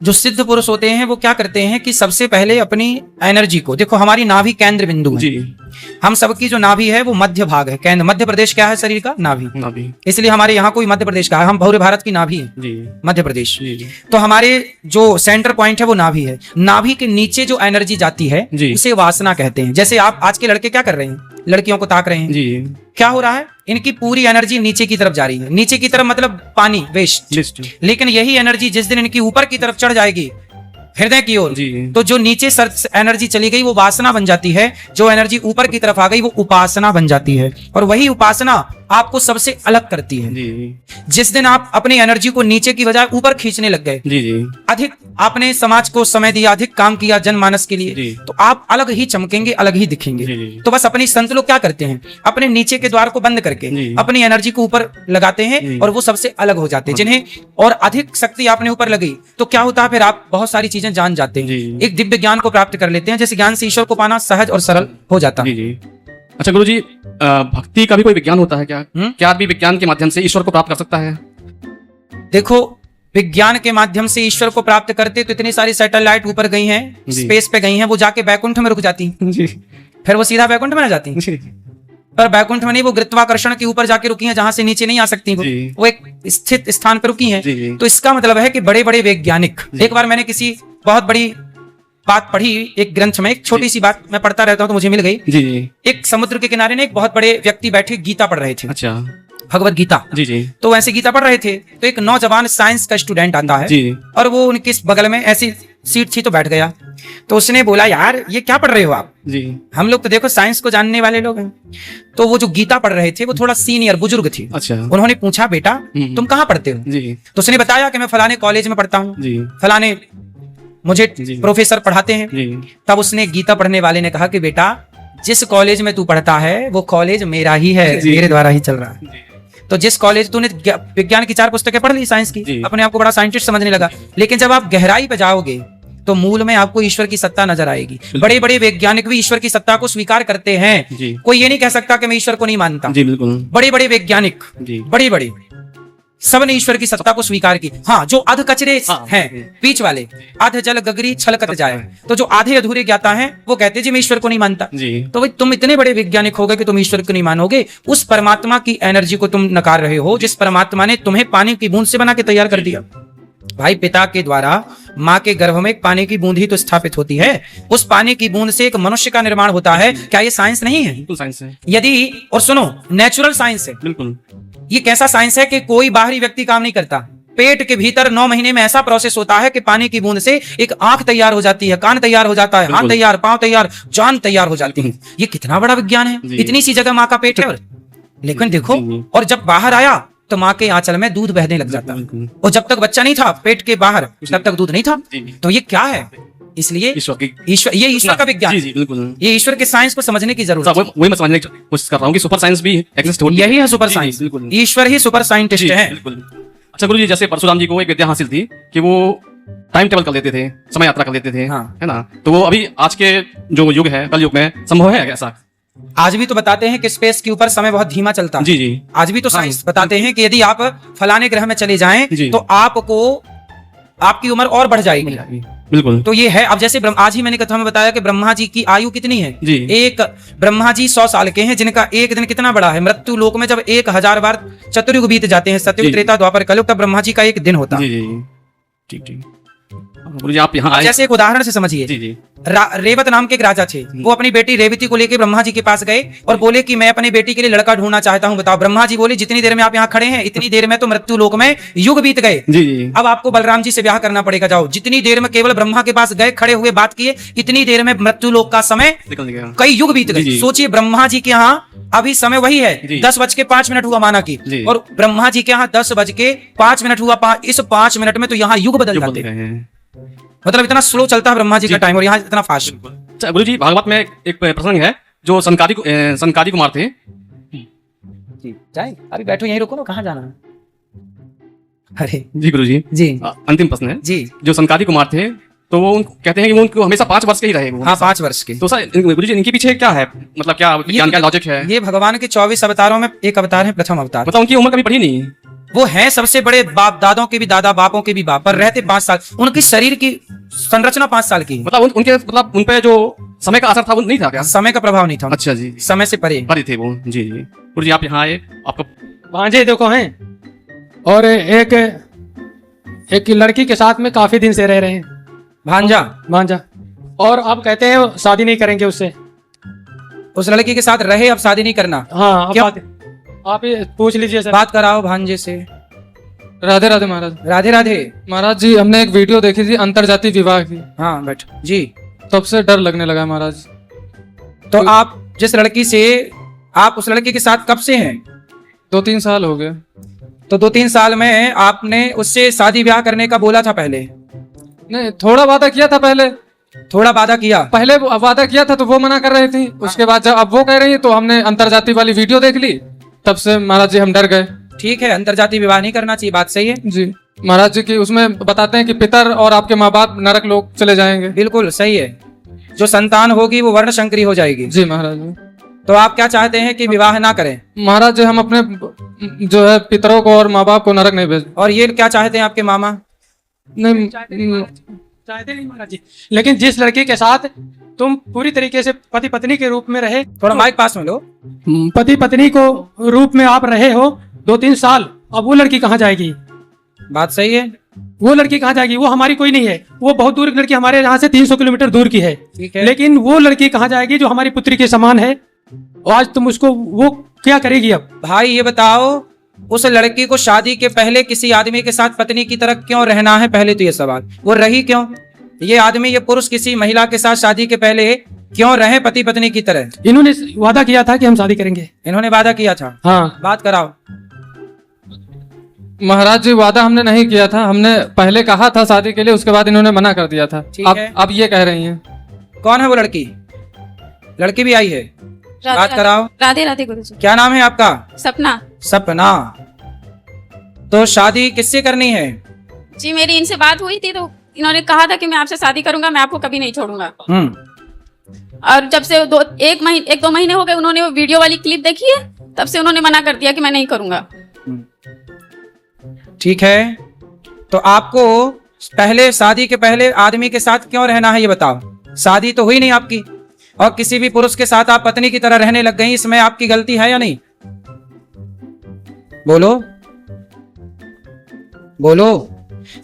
जो सिद्ध पुरुष होते हैं वो क्या करते हैं कि सबसे पहले अपनी एनर्जी को, देखो हमारी नाभि केंद्र बिंदु है। जी हम सबकी जो नाभि है वो मध्य भाग है, केंद्र। मध्य प्रदेश क्या है शरीर का? नाभि। नाभि। इसलिए हमारे यहाँ कोई मध्य प्रदेश का है, हम पूरे भारत की नाभि है, जी मध्य प्रदेश। जी जी तो हमारे जो सेंटर पॉइंट है वो नाभि है। नाभि के नीचे जो एनर्जी जाती है जी। उसे वासना कहते हैं। जैसे आप आज के लड़के क्या कर रहे हैं? लड़कियों को ताक रहे हैं। जी क्या हो रहा है? इनकी पूरी एनर्जी नीचे की तरफ जा रही है। नीचे की तरफ मतलब पानी, वेस्ट। लिस्ट। लेकिन यही एनर्जी जिस दिन इनकी ऊपर की तरफ चढ़ जाएगी, हृदय की ओर, जी। तो जो नीचे एनर्जी चली गई वो वासना बन जाती है, जो एनर्जी ऊपर की तरफ आ गई वो उपासना बन जाती है। और वही उपासना आपको सबसे अलग करती है। जी जिस दिन आप अपनी एनर्जी को नीचे की बजाय ऊपर खींचने लग गए, जी जी अधिक आपने समाज को समय दिया, अधिक काम किया जनमानस के लिए, जी। तो आप अलग ही चमकेंगे, अलग ही दिखेंगे। जी, जी। तो बस अपने संत लोग क्या करते हैं, अपने नीचे के द्वार को बंद करके जी। अपनी एनर्जी को ऊपर लगाते हैं जी। और वो सबसे अलग हो जाते हैं। जिन्हें और अधिक शक्ति आपने ऊपर लगी तो क्या होता है, फिर आप बहुत सारी चीजें जान जाते हैं, जी। एक दिव्य ज्ञान को प्राप्त कर लेते हैं। जैसे ज्ञान से ईश्वर को पाना सहज और सरल हो जाता जी है। जी अच्छा गुरु जी, भक्ति का भी कोई विज्ञान होता है क्या? क्या आदमी विज्ञान के माध्यम से ईश्वर को प्राप्त कर सकता है? देखो, विज्ञान के माध्यम से ईश्वर को प्राप्त करते तो इतनी सारी सैटेलाइट ऊपर गई हैं, जी। स्पेस पे गई हैं, वो जाके बैकुंठ में रुक जाती, जी फिर वो सीधा बैकुंठ में ना जाती। जी पर बैकुंठ में नहीं, वो गुरुत्वाकर्षण के ऊपर जाके रुकी हैं, जहां से नीचे नहीं आ सकती वो। जी। वो एक स्थित स्थान पर रुकी हैं। जी, जी। तो इसका मतलब है कि बड़े बड़े वैज्ञानिक, जी। एक बार मैंने किसी बहुत बड़ी बात पढ़ी एक ग्रंथ में, एक छोटी सी बात मैं पढ़ता रहता हूँ तो मुझे मिल गई। जी जी। एक समुद्र के किनारे ने एक बहुत बड़े व्यक्ति बैठे गीता पढ़ रहे थे, अच्छा। भगवत गीता। जी जी। तो वैसे गीता पढ़ रहे थे तो एक नौजवान साइंस का स्टूडेंट आता है जी। और वो उनके बगल में ऐसी सीट थी तो बैठ गया। तो उसने बोला, यार ये क्या पढ़ रहे हो आप? जी। हम लोग तो देखो साइंस को जानने वाले लोग हैं। तो वो जो गीता पढ़ रहे थे वो थोड़ा सीनियर बुजुर्ग थी। अच्छा। उन्होंने पूछा, बेटा तुम कहाँ पढ़ते हो? जी। तो उसने बताया कि मैं फलाने कॉलेज में पढ़ता हूँ, जी। फलाने मुझे जी। प्रोफेसर पढ़ाते हैं। जी। तब उसने गीता पढ़ने वाले ने कहा कि बेटा जिस कॉलेज में तू पढ़ता है वो कॉलेज मेरा ही है, जी। मेरे द्वारा ही चल रहा है। तो जिस कॉलेज तूने विज्ञान की 4 पुस्तकें पढ़ ली साइंस की, जी। अपने आप को बड़ा साइंटिस्ट समझने लगा, लेकिन जब आप गहराई पे जाओगे तो मूल में आपको ईश्वर की सत्ता नजर आएगी। बड़े बड़े वैज्ञानिक भी ईश्वर की सत्ता को स्वीकार करते हैं। जी। कोई ये नहीं कह सकता कि मैं ईश्वर को नहीं मानता। जी बिल्कुल। बड़े बड़े वैज्ञानिक, जी। बड़े बड़े सब ने ईश्वर की सत्ता को स्वीकार की। हाँ, जो अध कचरे हाँ, हैं बीच वाले, अध जल गगरी छलकत जाए, तो जो आधे अधूरे ज्ञाता हैं वो कहते जी मैं ईश्वर को नहीं मानता। जी। तो भाई तुम इतने बड़े वैज्ञानिक हो गए कि तुम ईश्वर को नहीं मानोगे, उस परमात्मा की एनर्जी को तुम नकार रहे हो जिस परमात्मा ने तुम्हें पानी की बूंद से बना के तैयार कर दिया। भाई पिता के द्वारा माँ के गर्भ में एक पानी की बूंद ही तो स्थापित होती है, उस पानी की बूंद से एक मनुष्य का निर्माण होता है। क्या ये साइंस नहीं है? बिल्कुल साइंस है। यदि, और सुनो, नेचुरल साइंस है। बिल्कुल। ये कैसा साइंस है कि कोई बाहरी व्यक्ति काम नहीं करता। पेट के भीतर 9 महीने में ऐसा प्रोसेस होता है कि पानी की बूंद से एक आंख तैयार हो जाती है, कान तैयार हो जाता है, हाथ तैयार, पांव तैयार, जान तैयार हो जाती है। ये कितना बड़ा विज्ञान है। इतनी सी जगह माँ का पेट है, लेकिन देखो, और जब बाहर आया तो माँ के आंचल में दूध बहने लग जाता है, और जब तक बच्चा नहीं था पेट के बाहर तब तक दूध नहीं था। तो ये क्या है? इसलिए ईश्वर, ये ईश्वर का विज्ञान। जी जी बिल्कुल। ये ईश्वर के साइंस को समझने की जरूरत है। वही मैं समझने की कोशिश कर रहा हूँ कि सुपर साइंस भी एग्जिस्ट होती है। यही है सुपर साइंस। बिल्कुल। ईश्वर ही सुपर साइंटिस्ट है। बिल्कुल। अच्छा गुरु जी, जैसे परशुराम जी को एक विद्या हासिल थी कि वो टाइम टेबल कर लेते थे, समय यात्रा कर लेते थे। हाँ। है ना? तो वो अभी आज के जो युग है, कल युग में संभव है ऐसा? आज भी तो बताते हैं कि स्पेस के ऊपर समय बहुत धीमा चलता है। जी जी। आज भी तो साइंस बताते हैं कि यदि आप फलाने ग्रह में चले जाएं तो आपको, आपकी उम्र और बढ़ जाएगी। बिल्कुल। तो ये है। अब जैसे आज ही मैंने कथा में बताया कि ब्रह्मा जी की आयु कितनी है। जी। एक ब्रह्मा जी 100 साल के हैं, जिनका एक दिन कितना बड़ा है। मृत्यु लोक में जब 1000 बार चतुर्युग बीत जाते हैं, सतयुग, त्रेता, द्वापर, कलयुग, तब ब्रह्मा जी का एक दिन होता है। जी जी। ठीक ठीक। गुरु जी आप यहाँ आए। जैसे एक उदाहरण से समझिए। जी जी। रेवत नाम के एक राजा थे, वो अपनी बेटी रेवती को लेकर ब्रह्मा जी के पास गए और बोले कि मैं अपनी बेटी के लिए लड़का ढूंढना चाहता हूं, बताओ। ब्रह्मा जी बोले जितनी देर में आप यहाँ खड़े हैं इतनी देर में तो मृत्यु लोक में युग बीत गए। जी जी। अब आपको बलराम जी से ब्याह करना पड़ेगा, जाओ। जितनी देर में केवल ब्रह्मा के पास गए, खड़े हुए, बात किए, इतनी देर में मृत्यु लोक का समय निकल गया, कई युग बीत जी, गए। जी। सोचिए ब्रह्मा जी के यहाँ अभी समय वही है, 10:05 हुआ माना की, जी। और ब्रह्मा जी के यहाँ 10:05 हुआ। इस 5 मिनट में तो यहाँ युग बदल जाते हैं। मतलब इतना स्लो चलता है ब्रह्मा जी का टाइम, और यहाँ इतना फास्ट। अच्छा गुरु जी, भागवत में एक प्रसंग है जो सनकादि कुमार थे। जाए अभी बैठो यहीं, रुको ना, कहाँ जाना है? अरे जी गुरु जी। जी। अंतिम प्रश्न है जी। जो सनकादि कुमार थे तो वो कहते हैं कि वो उनको हमेशा 5 वर्ष के ही रहे वो। हाँ, 5 वर्ष के। तो सर गुरु जी इनके पीछे क्या है, मतलब क्या विज्ञान, क्या लॉजिक है? ये भगवान के 24 अवतारों में एक अवतार है, प्रथम अवतार। मतलब उनकी उम्र कभी बढ़ी नहीं? वो हैं सबसे बड़े बाप दादों के भी दादा, बापों के भी बाप, पर रहते 5 साल। उनकी शरीर की संरचना 5 साल की। मतलब उनके मतलब उन पे जो समय का असर था वो नहीं था क्या? समय का प्रभाव नहीं था। अच्छा जी। समय से परे थे वो। जी जी। गुरु जी आप यहाँ आए, आपका भांजे देखो हैं, और एक लड़की के साथ में काफी दिन से रह रहे हैं। भांजा। और आप कहते हैं शादी नहीं करेंगे उससे। उस लड़की के साथ रहे, अब शादी नहीं करना। हाँ, आप ये पूछ लीजिए सर। बात कराओ भांजे से। राधे राधे महाराज। राधे राधे महाराज जी, हमने एक वीडियो देखी थी अंतरजातीय विवाह की। हाँ बैठ जी। तब से डर लगने लगा महाराज। तो आप जिस लड़की से, आप उस लड़की के साथ कब से हैं? 2-3 साल हो गए। तो 2-3 साल में आपने उससे शादी ब्याह करने का बोला था पहले? नहीं, थोड़ा वादा किया था पहले। थोड़ा वादा किया? पहले वादा किया था तो वो मना कर रही थी। उसके बाद जब अब वो कह रही है तो हमने अंतरजातीय वाली वीडियो देख ली, तब से महाराज जी हम डर गए। ठीक है, अंतरजातीय विवाह नहीं करना चाहिए, बात सही है जी। महाराज जी की उसमें बताते हैं कि पितर और आपके माँ बाप नरक लोग चले जाएंगे। बिल्कुल सही है। जो संतान होगी वो वर्ण शंकरी हो जाएगी। जी महाराज जी। तो आप क्या चाहते हैं कि विवाह ना करें? महाराज जी हम अपने जो है पितरों को और माँ बाप को नरक नहीं भेज। और ये क्या चाहते हैं आपके मामा? नहीं चाहते नहीं महाराज जी, लेकिन जिस लड़की के साथ तुम पूरी तरीके से पति पत्नी के रूप में रहे, थोड़ा माइक पास में लो। पति पत्नी को रूप में आप रहे हो 2-3 साल, अब वो लड़की कहाँ जाएगी? बात सही है। वो लड़की कहाँ जाएगी? वो हमारी कोई नहीं है, वो बहुत दूर की लड़की, हमारे यहाँ से 300 किलोमीटर दूर की है। ठीक है। लेकिन वो लड़की कहाँ जाएगी जो हमारी पुत्री के समान है? आज तुम उसको, वो क्या करेगी अब? भाई ये बताओ, उस लड़की को शादी के पहले किसी आदमी के साथ पत्नी की तरह क्यों रहना है? पहले तो ये सवाल, वो रही क्यों? ये आदमी, ये पुरुष किसी महिला के साथ शादी के पहले क्यों रहे पति पत्नी की तरह? इन्होंने वादा किया था कि हम शादी करेंगे। इन्होंने वादा किया था? हाँ बात कराओ। महाराज जी, वादा हमने नहीं किया था, हमने पहले कहा था शादी के लिए, उसके बाद इन्होंने मना कर दिया था। ठीक है। अब ये कह रही हैं। कौन है वो लड़की? लड़की भी आई है, बात कराओ। राधे राधे गुरुजी। क्या नाम है आपका? सपना। सपना। तो शादी किससे करनी है? जी मेरी इनसे बात हुई थी तो इन्होंने कहा था कि मैं आपसे शादी करूंगा, मैं आपको कभी नहीं छोड़ूंगा। और जब से एक दो महीने हो गए, उन्होंने वो वीडियो वाली क्लिप देखी है, तब से उन्होंने मना कर दिया कि मैं नहीं करूंगा। ठीक है, तो आपको पहले, शादी के पहले आदमी के साथ क्यों रहना है ये बताओ। शादी तो हुई नहीं आपकी, और किसी भी पुरुष के साथ आप पत्नी की तरह रहने लग गई, इसमें आपकी गलती है या नहीं? बोलो बोलो।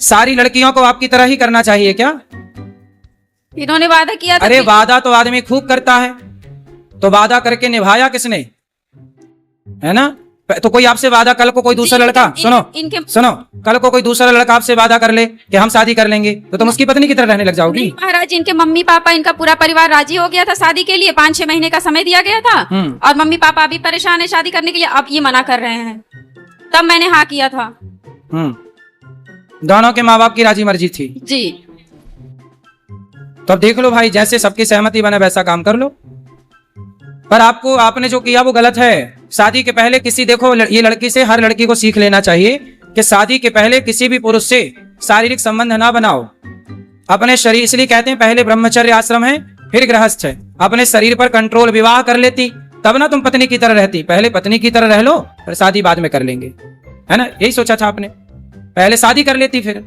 सारी लड़कियों को आपकी तरह ही करना चाहिए क्या? इन्होंने वादा किया था। अरे वादा तो आदमी खूब करता है, तो वादा करके निभाया किसने? है ना? तो कोई आपसे वादा, कल को कोई दूसरा लड़का, सुनो, कल को कोई दूसरा लड़का आपसे वादा कर ले कि हम शादी कर लेंगे, तो तुम उसकी पत्नी की तरह रहने लग जाओगी? महाराज, इनके मम्मी पापा, इनका पूरा परिवार राजी हो गया था शादी के लिए, 5-6 महीने का समय दिया गया था, और मम्मी पापा अभी परेशान है शादी करने के लिए, अब ये मना कर रहे हैं। तब मैंने हाँ किया था। दोनों के माँ बाप की राजी मर्जी थी जी। तो अब देख लो भाई, जैसे सबकी सहमति बने वैसा काम कर लो। पर आपने जो किया वो गलत है। शादी के पहले किसी, देखो ये लड़की से हर लड़की को सीख लेना चाहिए कि शादी के पहले किसी भी पुरुष से शारीरिक संबंध ना बनाओ। अपने शरीर, इसलिए कहते हैं पहले ब्रह्मचर्य आश्रम है फिर गृहस्थ है। अपने शरीर पर कंट्रोल, विवाह कर लेती तब ना तुम पत्नी की तरह रहती। पहले पत्नी की तरह रह लो, फिर शादी बाद में कर लेंगे, है ना? यही सोचा था आपने, पहले शादी कर लेती फिर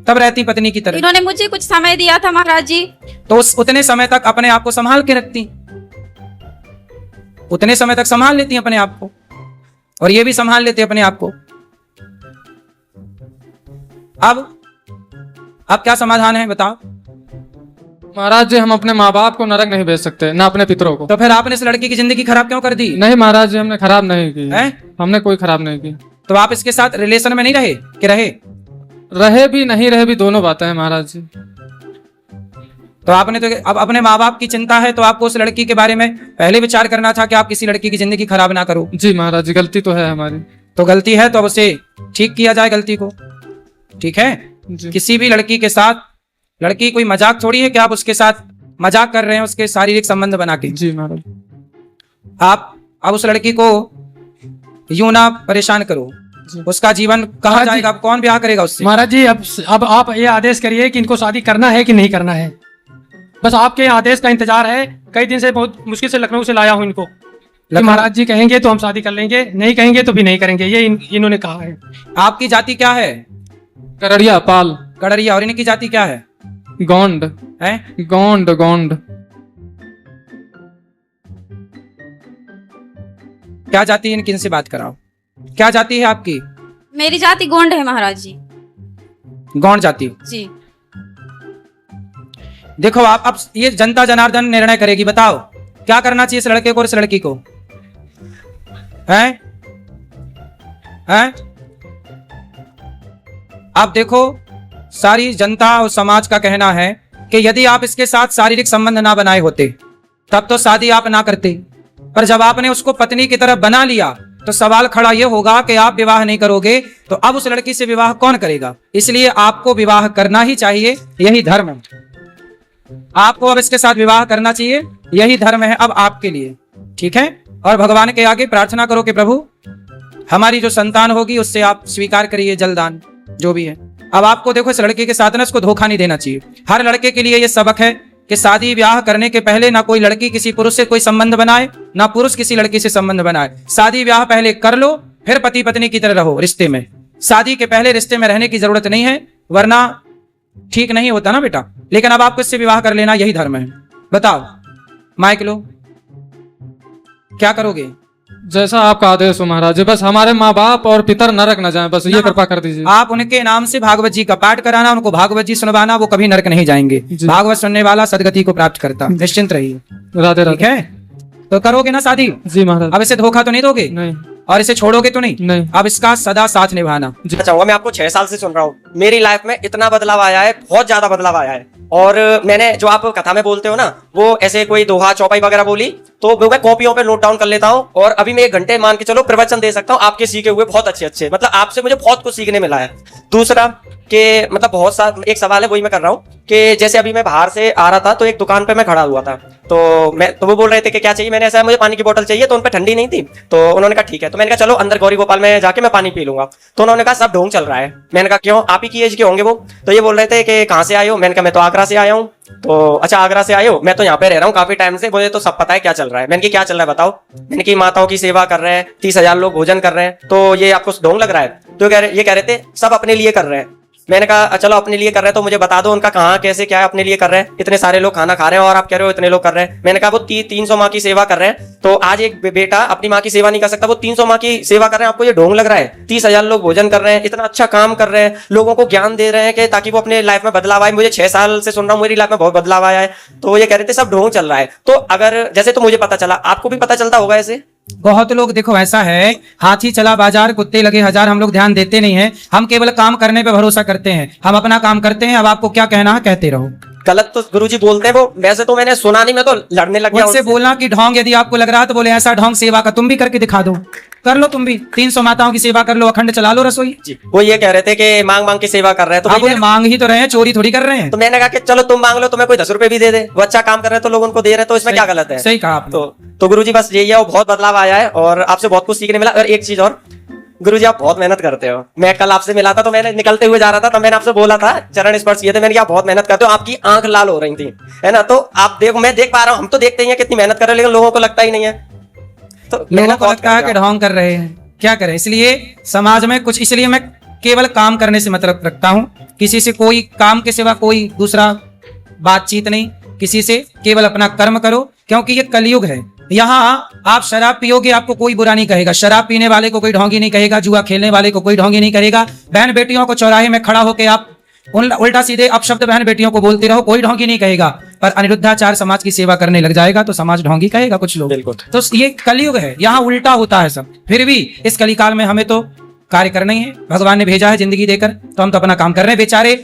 तब रहती पत्नी की तरह। इन्होंने मुझे कुछ समय दिया था महाराज जी, तो उतने समय तक अपने आप को संभाल के रखती, उतने समय तक संभाल लेती अपने आप को, और ये भी संभाल लेते अपने आप को। अब क्या समाधान है बताओ? महाराज जी, हम अपने माँ बाप को नरक नहीं भेज सकते, ना अपने पितरों को। तो फिर आपने इस लड़की की जिंदगी खराब क्यों कर दी? नहीं महाराज जी, हमने खराब नहीं की है? हमने कोई खराब नहीं की। तो आप इसके साथ रिलेशन में नहीं रहे कि रहे? रहे भी नहीं रहे भी दोनों बातें हैं महाराज जी। तो आपने तो, अब अपने माँ बाप की चिंता है तो आपको उस लड़की के बारे में पहले विचार करना था कि आप किसी लड़की की जिंदगी खराब ना करो। जी महाराज जी, गलती तो है हमारी। तो गलती है तो अब उसे ठीक किया जाए गलती को, ठीक है? किसी भी लड़की के साथ, लड़की कोई मजाक थोड़ी है कि आप उसके साथ मजाक कर रहे हैं उसके शारीरिक संबंध बना के। जी महाराज। आप अब उस लड़की को यूं ना परेशान करो, उसका जीवन कहाँ जाएगा? अब कौन ब्याह करेगा उससे? महाराज जी, अब आप ये आदेश करिए कि इनको शादी करना है कि नहीं करना है। बस आपके आदेश का इंतजार है। कई दिन से बहुत मुश्किल से लखनऊ से लाया हूँ इनको, महाराज जी कहेंगे तो हम शादी कर लेंगे, नहीं कहेंगे तो भी नहीं करेंगे, ये इन्होंने कहा है। आपकी जाति क्या है? करड़िया पाल। कड़रिया। और इनकी जाति क्या है? गोंड है? गोंड गोंड। क्या जाति है इनकी? इनसे बात कराओ। क्या जाति है आपकी? मेरी जाति गोंड है महाराज जी। गौंड जाति जी। देखो आप, अब ये जनता जनार्दन निर्णय करेगी। बताओ क्या करना चाहिए इस लड़के को और इस लड़की को? हैं? आप देखो, सारी जनता और समाज का कहना है कि यदि आप इसके साथ शारीरिक संबंध ना बनाए होते तब तो शादी आप ना करते, पर जब आपने उसको पत्नी की तरह बना लिया तो सवाल खड़ा यह होगा कि आप विवाह नहीं करोगे तो अब उस लड़की से विवाह कौन करेगा? इसलिए आपको विवाह करना ही चाहिए, यही धर्म है। आपको अब इसके साथ विवाह करना चाहिए, यही धर्म है अब आपके लिए, ठीक है? और भगवान के आगे प्रार्थना करो कि प्रभु हमारी जो संतान होगी उससे आप स्वीकार करिए जलदान, जो भी है। अब आपको देखो, इस लड़के के साथ ना इसको धोखा नहीं देना चाहिए। हर लड़के के लिए यह सबक है कि शादी ब्याह करने के पहले ना कोई लड़की किसी पुरुष से कोई संबंध बनाए, ना पुरुष किसी लड़की से संबंध बनाए। शादी ब्याह पहले कर लो, फिर पति पत्नी की तरह रहो रिश्ते में। शादी के पहले रिश्ते में रहने की जरूरत नहीं है, वरना ठीक नहीं होता ना बेटा। लेकिन अब आपको इससे विवाह कर लेना, यही धर्म है। बताओ, माइक लो, क्या करोगे? जैसा आपका आदेश हो महाराज जी, बस हमारे माँ बाप और पितर नरक न जाएं, बस ये कृपा कर दीजिए। आप उनके नाम से भागवत जी का पाठ कराना, उनको भागवत जी सुनवाना, वो कभी नरक नहीं जाएंगे। भागवत सुनने वाला सदगति को प्राप्त करता। निश्चिंत रहिए। राधे ठीक राधे। है, तो करोगे ना शादी? जी महाराज। अब इसे धोखा तो नहीं दोगे? नहीं और इसे छोड़ोगे तो नहीं? नहीं। अब इसका सदा साथ निभाना। चाहूंगा, मैं आपको 6 साल से सुन रहा हूँ, मेरी लाइफ में इतना बदलाव आया है, बहुत ज्यादा बदलाव आया है। और मैंने जो आप कथा में बोलते हो ना, वो ऐसे कोई दोहा चौपाई वगैरह बोली तो वो मैं कॉपियों पे नोट डाउन कर लेता हूँ, और अभी मैं 1 घंटे मान के चलो प्रवचन दे सकता हूँ आपके सीखे हुए, बहुत अच्छे, मतलब आपसे मुझे बहुत कुछ सीखने मिला है। दूसरा कि मतलब बहुत सा एक सवाल है, वही मैं कर रहा हूँ कि जैसे अभी मैं बाहर से आ रहा था तो एक दुकान पे मैं खड़ा हुआ था, तो वो बोल रहे थे कि क्या चाहिए, मैंने ऐसा मुझे पानी की बोतल चाहिए, तो उन पे ठंडी नहीं थी, तो उन्होंने कहा ठीक है, तो मैंने कहा चलो अंदर गौरी गोपाल में जाके मैं पानी पी लूंगा। तो उन्होंने कहा सब ढोंग चल रहा है। मैंने कहा क्यों, आप ही की एज के होंगे वो? तो ये बोल रहे थे कि कहाँ से आए हो? मैंने कहा मैं तो आगरा से आया हूँ। तो अच्छा आगरा से आए हो, मैं तो यहाँ पे रह रहा हूँ काफी टाइम से, मुझे तो सब पता है क्या चल रहा है। मैंने कहा क्या चल रहा है बताओ? मैंने कहा माताओं की सेवा कर रहे हैं, 30,000 लोग भोजन कर रहे हैं, तो ये आपको ढोंग लग रहा है? तो ये कह रहे थे सब अपने लिए कर रहे हैं। मैंने कहा चलो अपने लिए कर रहे हैं तो मुझे बता दो उनका कहाँ कैसे क्या है अपने लिए कर रहे हैं, इतने सारे लोग खाना खा रहे हैं और आप कह रहे हो इतने लोग कर रहे हैं। मैंने कहा वो 300 माँ की सेवा कर रहे हैं, तो आज एक बेटा अपनी माँ की सेवा नहीं कर सकता, वो 300 माँ की सेवा कर रहे हैं, आपको ये ढोंग लग रहा है? 30,000 लोग भोजन कर रहे हैं, इतना अच्छा काम कर रहे हैं, लोगों को ज्ञान दे रहे हैं कि ताकि वो अपने लाइफ में बदलाव आए। मुझे 6 साल से सुन रहा हूँ, मेरी लाइफ में बहुत बदलाव आया है। तो ये कह रहे थे सब ढोंग चल रहा है, तो अगर जैसे तो मुझे पता चला, आपको भी पता चलता होगा ऐसे? बहुत लोग देखो ऐसा है, हाथी चला बाजार कुत्ते लगे हजार, हम लोग ध्यान देते नहीं है, हम केवल काम करने पे भरोसा करते हैं, हम अपना काम करते हैं। अब आपको क्या कहना है कहते रहो। गलत तो गुरुजी बोलते हैं वो, वैसे तो मैंने सुना नहीं, मैं तो लड़ने लग गया उनसे बोलना कि ढोंग यदि आपको लग रहा है तो बोले ऐसा ढोंग सेवा का तुम भी करके दिखा दो, कर लो तुम भी 300 माताओं की सेवा कर लो, अखंड चला लो रसोई। जी, वो ये कह रहे थे कि मांग मांग की सेवा कर रहे हैं, तो आप बोले मांग ही तो रहे हैं, चोरी थोड़ी कर रहे हैं। तो मैंने कहा कि चलो तुम मांग लो, तुम्हें कोई 10 रुपए भी दे दे, वो अच्छा काम कर रहे हैं तो लोग उनको दे रहे हैं, तो इसमें क्या गलत है? सही कहा आपने। तो गुरुजी बस यही है, वो बहुत बदलाव आया है और आपसे बहुत कुछ सीखने मिला। और एक चीज और, गुरुजी आप बहुत मेहनत करते हो। मैं कल आपसे मिला था तो मैंने निकलते हुए जा रहा था, तो मैंने आपसे बोला था, चरण स्पर्श किए थे, मैंने कहा बहुत मेहनत करते हो, आपकी आंख लाल हो रही थी, है ना? तो आप देखो, मैं देख पा रहा हूँ, हम तो देखते ही हैं कितनी मेहनत कर रहे हैं, लेकिन लोगों को लगता ही नहीं है। तो लोगों को लगता है कि ढोंग कर रहे हैं, क्या करें। इसलिए समाज में कुछ, इसलिए मैं केवल काम करने से मतलब रखता हूँ, किसी से कोई काम के सिवा कोई दूसरा बातचीत नहीं, किसी से केवल अपना कर्म करो, क्योंकि ये कलयुग है। यहाँ आप शराब पियोगे आपको कोई बुरा नहीं कहेगा, शराब पीने वाले को कोई ढोंगी नहीं कहेगा, जुआ खेलने वाले को कोई ढोंगी नहीं कहेगा। बहन बेटियों को चौराहे में खड़ा होकर आप उल्टा सीधे अपशब्द बहन बेटियों को बोलते रहो, कोई ढोंगी नहीं कहेगा। पर अनिरुद्धाचार समाज की सेवा करने लग जाएगा तो समाज ढोंगी कहेगा कुछ लोग। तो ये कलयुग है, यहाँ उल्टा होता है सब। फिर भी इस कलिकाल में हमें तो कार्य करना ही है, भगवान ने भेजा है जिंदगी देकर, तो हम तो अपना काम कर रहे हैं। बेचारे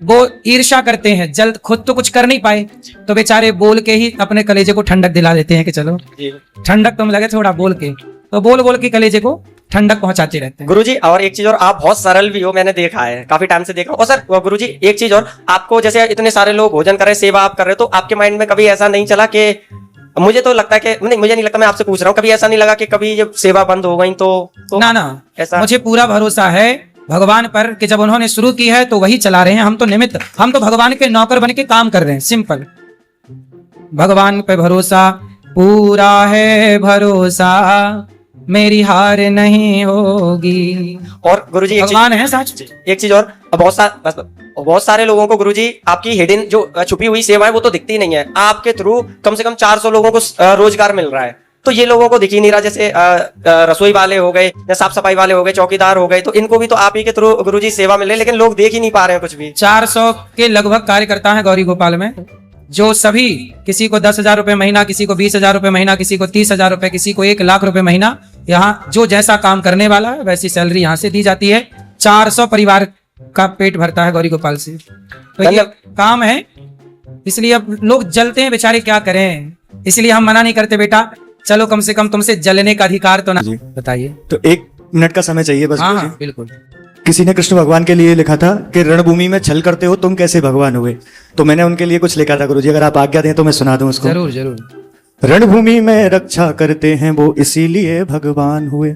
वो ईर्ष्या करते हैं, जल्द खुद तो कुछ कर नहीं पाए, तो बेचारे बोल के ही अपने कलेजे को ठंडक दिला देते हैं कि चलो ठंडक तुम लगे थोड़ा बोल के, तो बोल बोल के कलेजे को ठंडक पहुंचाते रहते हैं। गुरुजी और एक चीज और, आप बहुत सरल भी हो, मैंने देखा है, काफी टाइम से देखा। और सर गुरुजी एक चीज और, आपको जैसे इतने सारे लोग भोजन कर रहे हैं, सेवा आप कर रहे हो, तो आपके माइंड में कभी ऐसा नहीं चला कि, मुझे तो लगता है कि नहीं, मुझे नहीं लगता, मैं आपसे पूछ रहा हूँ, कभी ऐसा नहीं लगा कि कभी जब सेवा बंद हो गई तो ना ऐसा? मुझे पूरा भरोसा है भगवान पर कि जब उन्होंने शुरू की है तो वही चला रहे हैं, हम तो निमित्त, हम तो भगवान के नौकर बन के काम कर रहे हैं। सिंपल, भगवान पे भरोसा पूरा है, भरोसा मेरी हार नहीं होगी। और गुरुजी भगवान है सच। एक चीज और, बहुत सारे लोगों को गुरुजी आपकी हिडन जो छुपी हुई सेवा है वो तो दिखती नहीं है, आपके थ्रू कम से कम 400 लोगों को रोजगार मिल रहा है, तो ये लोगों को दिख ही नहीं रहा। जैसे रसोई वाले हो गए या साफ सफाई वाले हो गए, चौकीदार हो गए, तो इनको भी तो आप ही के थ्रू गुरुजी सेवा मिल रही है, लेकिन लोग देख ही नहीं पा रहे हैं कुछ भी। 400 के लगभग कार्यकर्ता हैं गौरी गोपाल में, जो सभी, किसी को 10,000 रुपए महीना, किसी को 20,000 रुपए महीना, किसी को 30,000 रुपए, किसी को 1,00,000 रुपए महीना, यहाँ जो जैसा काम करने वाला है वैसी सैलरी यहाँ से दी जाती है। 400 परिवार का पेट भरता है गौरी गोपाल से, तो ये काम है। इसलिए अब लोग जलते हैं बेचारे, क्या करें, इसलिए हम मना नहीं करते, बेटा चलो कम से कम तुमसे जलने का अधिकार तो ना। बताइए। तो 1 मिनट का समय चाहिए बस। हाँ बिल्कुल। किसी ने कृष्ण भगवान के लिए लिखा था कि रणभूमि में छल करते हो तुम कैसे भगवान हुए, तो मैंने उनके लिए कुछ लिखा था गुरुजी, अगर आप आज्ञा दें तो मैं सुना दूं उसको। जरूर जरूर। रणभूमि में रक्षा करते हैं वो इसीलिए भगवान हुए,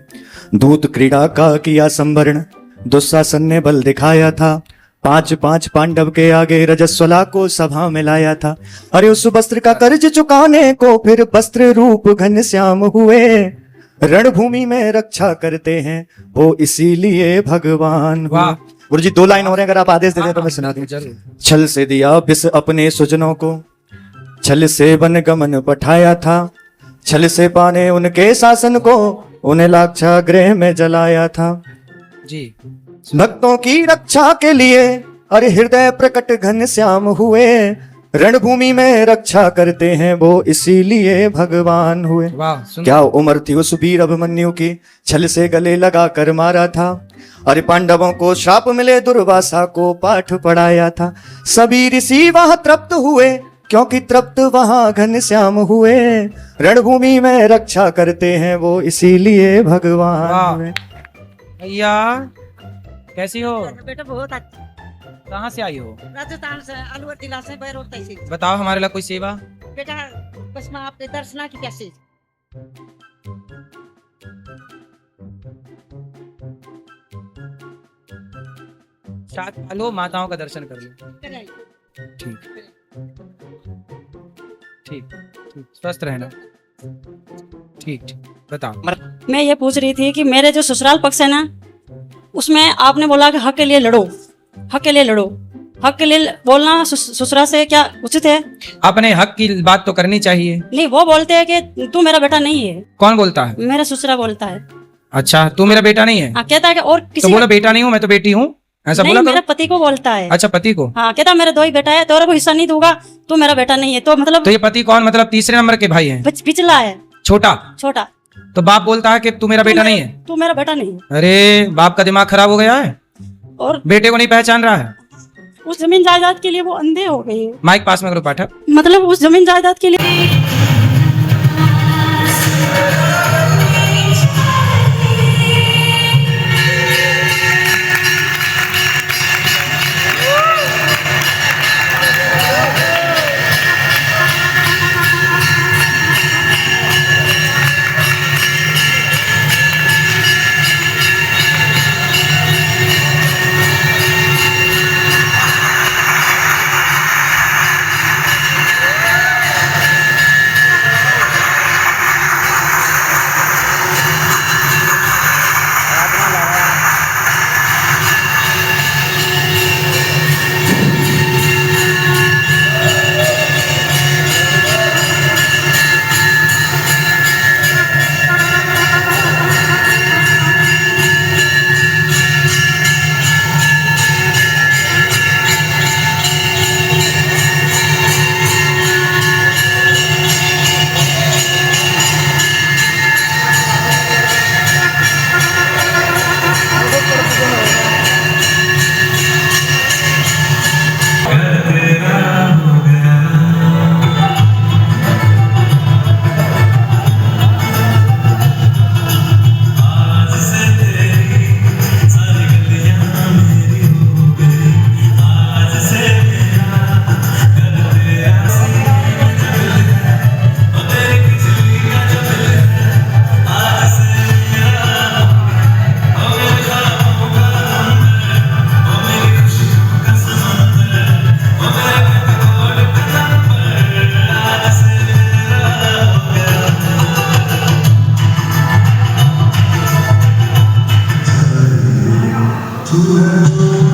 दूत क्रीड़ा का किया संवरण, दुशासन ने बल दिखाया था, 5 पांडव के आगे रजस्वला को सभा में लाया था, अरे उस वस्त्र का कर्ज चुकाने को फिर वस्त्र रूप घनश्याम हुए, रणभूमि में रक्षा करते हैं वो इसीलिए भगवान हुए। गुरुजी 2 लाइन हो रहे हैं, अगर आप आदेश दे दें तो मैं सुना दूं। छल से दिया विष अपने सुजनों को, छल से वन गमन पठाया था, छल से पाने उनके शासन को उन्हें लाक्षागृह में जलाया था। जी। भक्तों की रक्षा के लिए अरे हृदय प्रकट घनश्याम हुए, रणभूमि में रक्षा करते हैं वो इसीलिए भगवान हुए। वाह, क्या उम्र थी उस वीर अभिमन्यु की, छल से गले लगा कर मारा था। अरे पांडवों को श्राप मिले, दुर्वासा को पाठ पढ़ाया था। सभी ऋषि वहां तृप्त हुए क्योंकि तृप्त वहां घनश्याम हुए, रणभूमि में रक्षा करते हैं वो इसीलिए भगवान हुए। भैया कैसी हो? बेटा बहुत अच्छा। कहाँ से आई हो? राजस्थान से, अलवर जिला से, बैरोड तहसील। बताओ हमारे लिए कोई सेवा। बेटा बस मैं आपके दर्शना की कैसे। साथ लो, माताओं का दर्शन कर लो। ठीक ठीक ठीक, स्वस्थ रहना। ठीक ठीक, बताओ। मैं ये पूछ रही थी कि मेरे जो ससुराल पक्ष है ना, उसमें आपने बोला कि हक के लिए लड़ो, हक के लिए लड़ो। हक के लिए बोलना ससुराल से क्या उचित है? अपने हक की बात तो करनी चाहिए। नहीं, वो बोलते हैं कि तू मेरा बेटा नहीं है। कौन बोलता है? मेरा ससुरा बोलता है। अच्छा, तू मेरा बेटा नहीं है? हाँ, कहता है कि और किसी तो बोला बेटा नहीं हूँ, मैं तो बेटी हूँ, ऐसा नहीं, बोला मेरा करो। पति को बोलता है। अच्छा, पति को। हाँ, कहता मेरा दो ही बेटा है, तेरे को हिस्सा नहीं दूंगा, तू मेरा बेटा नहीं है। तो मतलब तो ये पति कौन, मतलब तीसरे नंबर के भाई हैं? पिछला है, छोटा छोटा। तो बाप बोलता है कि तू मेरा बेटा नहीं है। तू मेरा बेटा नहीं है। अरे बाप का दिमाग खराब हो गया है, और बेटे को नहीं पहचान रहा है। उस जमीन जायदाद के लिए वो अंधे हो गए हैं। माइक पास में करो पाठक। मतलब उस जमीन जायदाद के लिए तू है